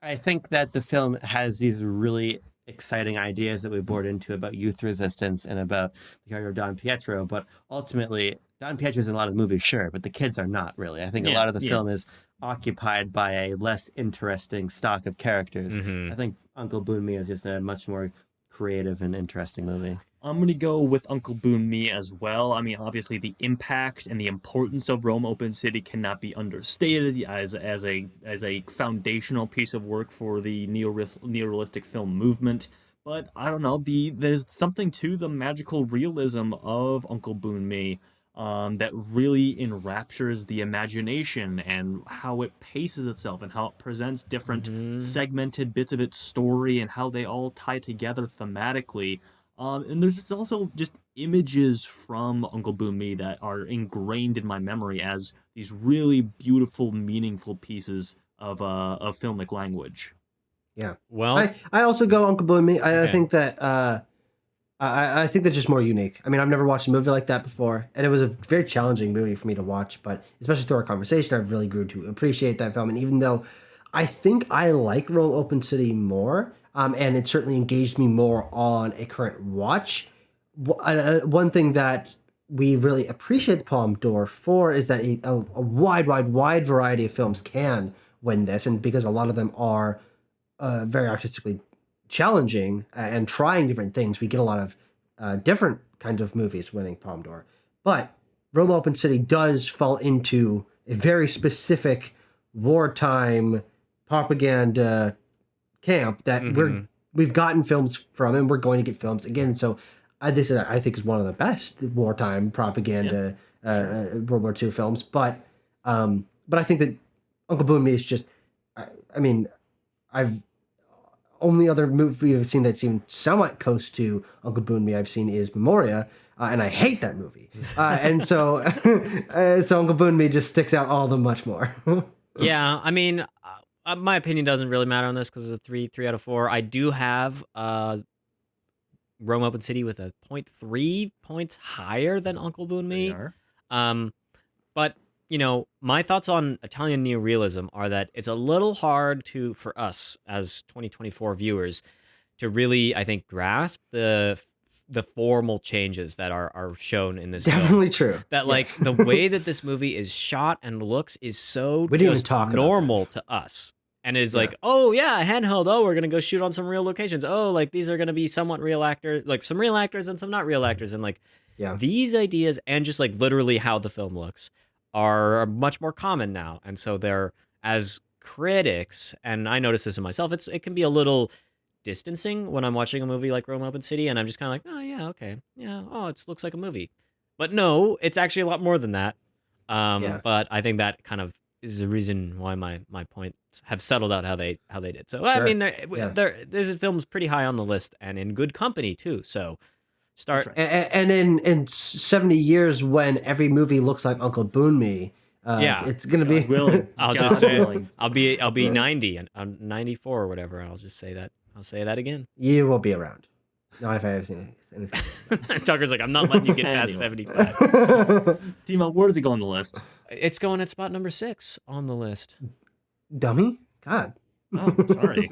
I think that the film has these really exciting ideas that we bored into about youth resistance and about the character of Don Pietro, but ultimately Don Pietro's in a lot of the movies, sure, but the kids are not really. I think a Yeah, lot of the yeah. film is occupied by a less interesting stock of characters. I think Uncle Boon Me is just a much more creative and interesting movie. I'm going to go with Uncle Boon Me as well. I mean, obviously, the impact and the importance of Rome Open City cannot be understated as a foundational piece of work for the neorealistic film movement. But I don't know, there's something to the magical realism of Uncle Boon Me that really enraptures the imagination and how it paces itself and how it presents different segmented bits of its story and how they all tie together thematically. And there's just also just images from Uncle Boon Me that are ingrained in my memory as these really beautiful, meaningful pieces of filmic language. Yeah. Well, I also go Uncle Boon Me. I Okay. think that I think that's just more unique. I mean, I've never watched a movie like that before, and it was a very challenging movie for me to watch. But especially through our conversation, I've really grew to appreciate that film. And even though I think I like Rome Open City more, and it certainly engaged me more on a current watch. One thing that we really appreciate the Palme d'Or for is that a wide variety of films can win this, and because a lot of them are very artistically challenging and trying different things, we get a lot of different kinds of movies winning Palme d'Or. But Rome Open City does fall into a very specific wartime propaganda camp that we've gotten films from, and we're going to get films again. So this I think is one of the best wartime propaganda World War II films. But I think that Uncle Boon Me is just, I mean, I've only other movie I've seen that's even somewhat close to Uncle Boon Me I've seen is Memoria, and I hate that movie. And so so Uncle Boon Me just sticks out all the much more. yeah, I mean, my opinion doesn't really matter on this because it's a 3 out of 4. I do have Rome Open City with a 0.3 points higher than Uncle Boon There Me. you are. But you know, my thoughts on Italian neorealism are that it's a little hard for us as 2024 viewers to really, I think, grasp the formal changes that are shown in this film. Definitely true. That like Yes. the way that this movie is shot and looks is so We didn't even just talk about normal to us. And it's Yeah. like, oh yeah, handheld. Oh, we're gonna go shoot on some real locations. Oh, like these are gonna be somewhat real actors, like some real actors and some not real actors. And like Yeah. these ideas and just like literally how the film looks are much more common now. And so they're, as critics, and I notice this in myself, it can be a little distancing when I'm watching a movie like Rome Open City, and I'm just kind of like, oh yeah, okay, yeah, oh, it looks like a movie. But no, it's actually a lot more than that. Yeah. But I think that kind of is the reason why my points have settled out how they did. So I Sure. mean, Yeah. this film's pretty high on the list and in good company too. So start. That's right. And in 70 years, when every movie looks like Uncle Boon Me, Yeah. it's gonna be. God willing. I'll God just say willing. I'll be 90 and I'm 94 or whatever. And I'll just say that. I'll say that again. You will be around. Not if I have seen Tucker's like, I'm not letting you get past Anyway. 75. Timo, where does it go on the list? It's going at spot number 6 on the list. Dummy. God. Oh, sorry.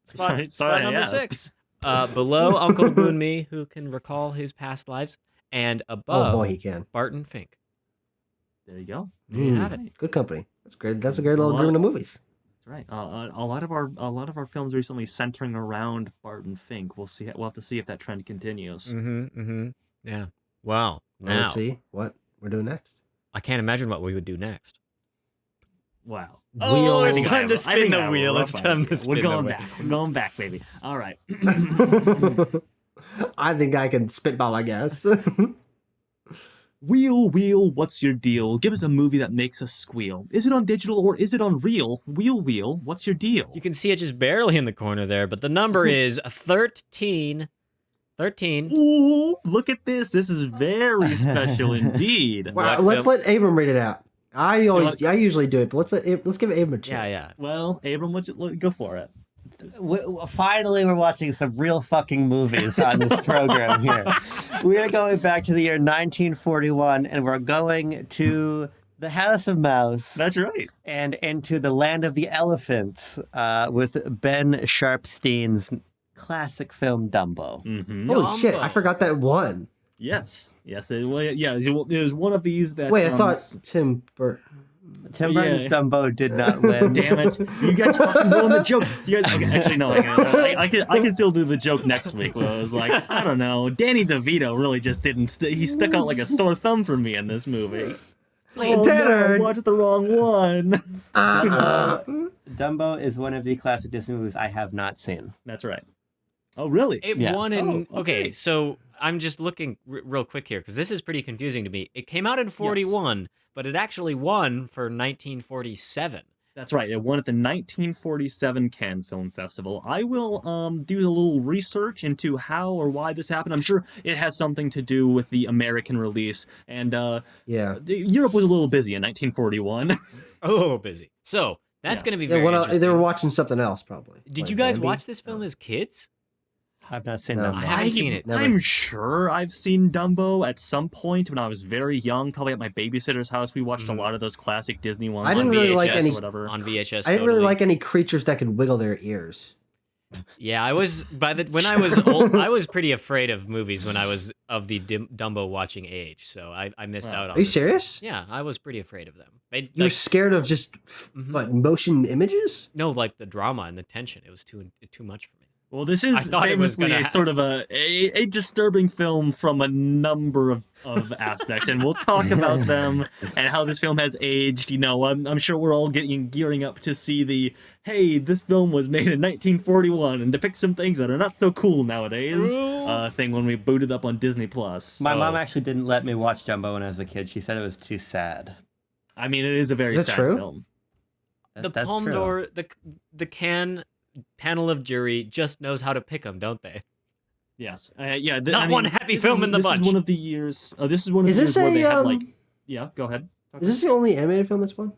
Spot Sorry, number yes. 6. Below Uncle Boon Me, who can recall his past lives, and Oh above boy, he can. Barton Fink. There you go. There you have it. Good company. That's great. That's a great little agreement of movies. Right. A lot of our films recently centering around Barton Fink. We'll see. We'll have to see if that trend continues. Yeah. Well, Now now let's see what we're doing next. I can't imagine what we would do next. Wow. Oh, Wheel. it's time to spin the wheel. It's time to We're spin the going wheel. back. We're going back, baby. All right. I think I can spitball, I guess. Wheel, what's your deal? Give us a movie that makes us squeal. Is it on digital or is it on real? Wheel, what's your deal? You can see it just barely in the corner there, but the number is 13. 13. Ooh, look at this. This is very special indeed. Wow, What let's film? let Abram read it out. I usually do it, but let's give Abram a chance. Yeah. Well, Abram, go for it. Finally, we're watching some real fucking movies on this program here. We are going back to the year 1941, and we're going to the House of Mouse. That's right. And into the Land of the Elephants with Ben Sharpstein's classic film Dumbo. Mm-hmm. Holy shit! I Dumbo. forgot that one. Yes. It was one of these that. Wait, I thought Tim Burton. Tim Burton's Dumbo did not win. Damn it! You guys fucking ruined the joke. You guys, okay, actually, no. I can still do the joke next week. Where I was like, I don't know. Danny DeVito really just didn't. He stuck out like a sore thumb for me in this movie. Oh, no, I watched the wrong one. Dumbo is one of the classic Disney movies I have not seen. That's right. Oh, really? It Yeah. won in. Oh, okay, okay. so I'm just looking real quick here because this is pretty confusing to me. It came out in 41, but it actually won for 1947. That's right. It won at the 1947 Cannes Film Festival. I will do a little research into how or why this happened. I'm sure it has something to do with the American release. And Yeah. Europe was a little busy in 1941. A little busy. So that's Yeah. going to be Yeah, very interesting. they were watching something else, probably. Did Like you guys Bambi? watch this film as kids? I've not seen No. Dumbo. I haven't seen it. Never. I'm sure I've seen Dumbo at some point when I was very young, probably at my babysitter's house. We watched a lot of those classic Disney ones I on didn't really VHS like any- or whatever. On VHS. I didn't really totally. like any creatures that could wiggle their ears. Yeah, I was when I was old. I was pretty afraid of movies when I was of the Dumbo watching age. So I missed Wow. out on. Are you this. serious? Yeah, I was pretty afraid of them. They You were like, scared of just what motion images? no, like the drama and the tension. It was too much for me. Well, this I is thought it was famously gonna a sort of a disturbing film from a number of aspects, and we'll talk about them and how this film has aged. You know, I'm sure we're all gearing up to see hey, this film was made in 1941 and depicts some things that are not so cool nowadays thing when we booted up on Disney Plus. My mom actually didn't let me watch Dumbo when I was a kid. She said it was too sad. I mean, it is a very Is that sad true? film. The That's Palme true. d'Or, the Cannes panel of jury just knows how to pick them, don't they? Yes. Not one happy film in the This bunch. is one of the years. This is one of Is the this years where they a, had like. Yeah, go ahead. Is this the only animated film that's won?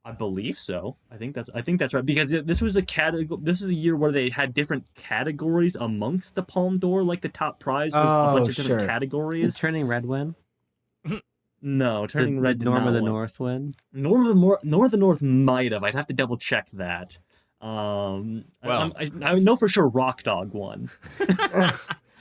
I believe so. I think that's right because this was This is a year where they had different categories amongst the Palme d'Or. Like the top prize was a bunch of different sure. Is categories. Turning Red win? No, Turning Red Did did Norm not of the win. North win? Norm of the North might have. I'd have to double check that. I know for sure Rock Dog won.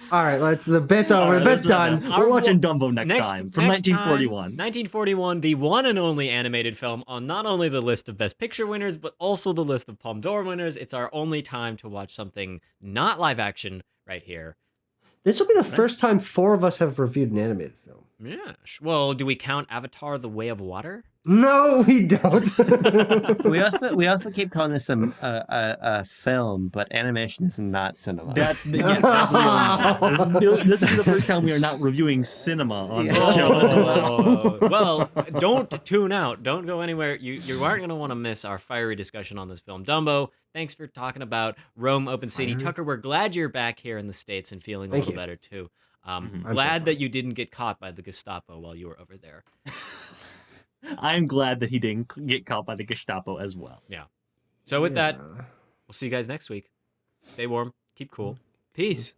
All right, the bet's over. All right, The bet's let's wrap done. that. We're watching Dumbo next time from next 1941. Time, 1941, the one and only animated film on not only the list of Best Picture winners, but also the list of Palme d'Or winners. It's our only time to watch something not live action right here. This will be the first time 4 of us have reviewed an animated film. Yeah. Well, do we count Avatar: The Way of Water? No, we don't. we also keep calling this a film, but animation is not cinema. That's what we all know. This is the first time we are not reviewing cinema on the show as well. Well, don't tune out. Don't go anywhere. You aren't going to want to miss our fiery discussion on this film. Dumbo, thanks for talking about Rome, Open City. Tucker, we're glad you're back here in the States and feeling a Thank little you. better, too. I'm Glad so that you didn't get caught by the Gestapo while you were over there. I'm glad that he didn't get caught by the Gestapo as well. So with that, Yeah. we'll see you guys next week. Stay warm. Keep cool. Peace.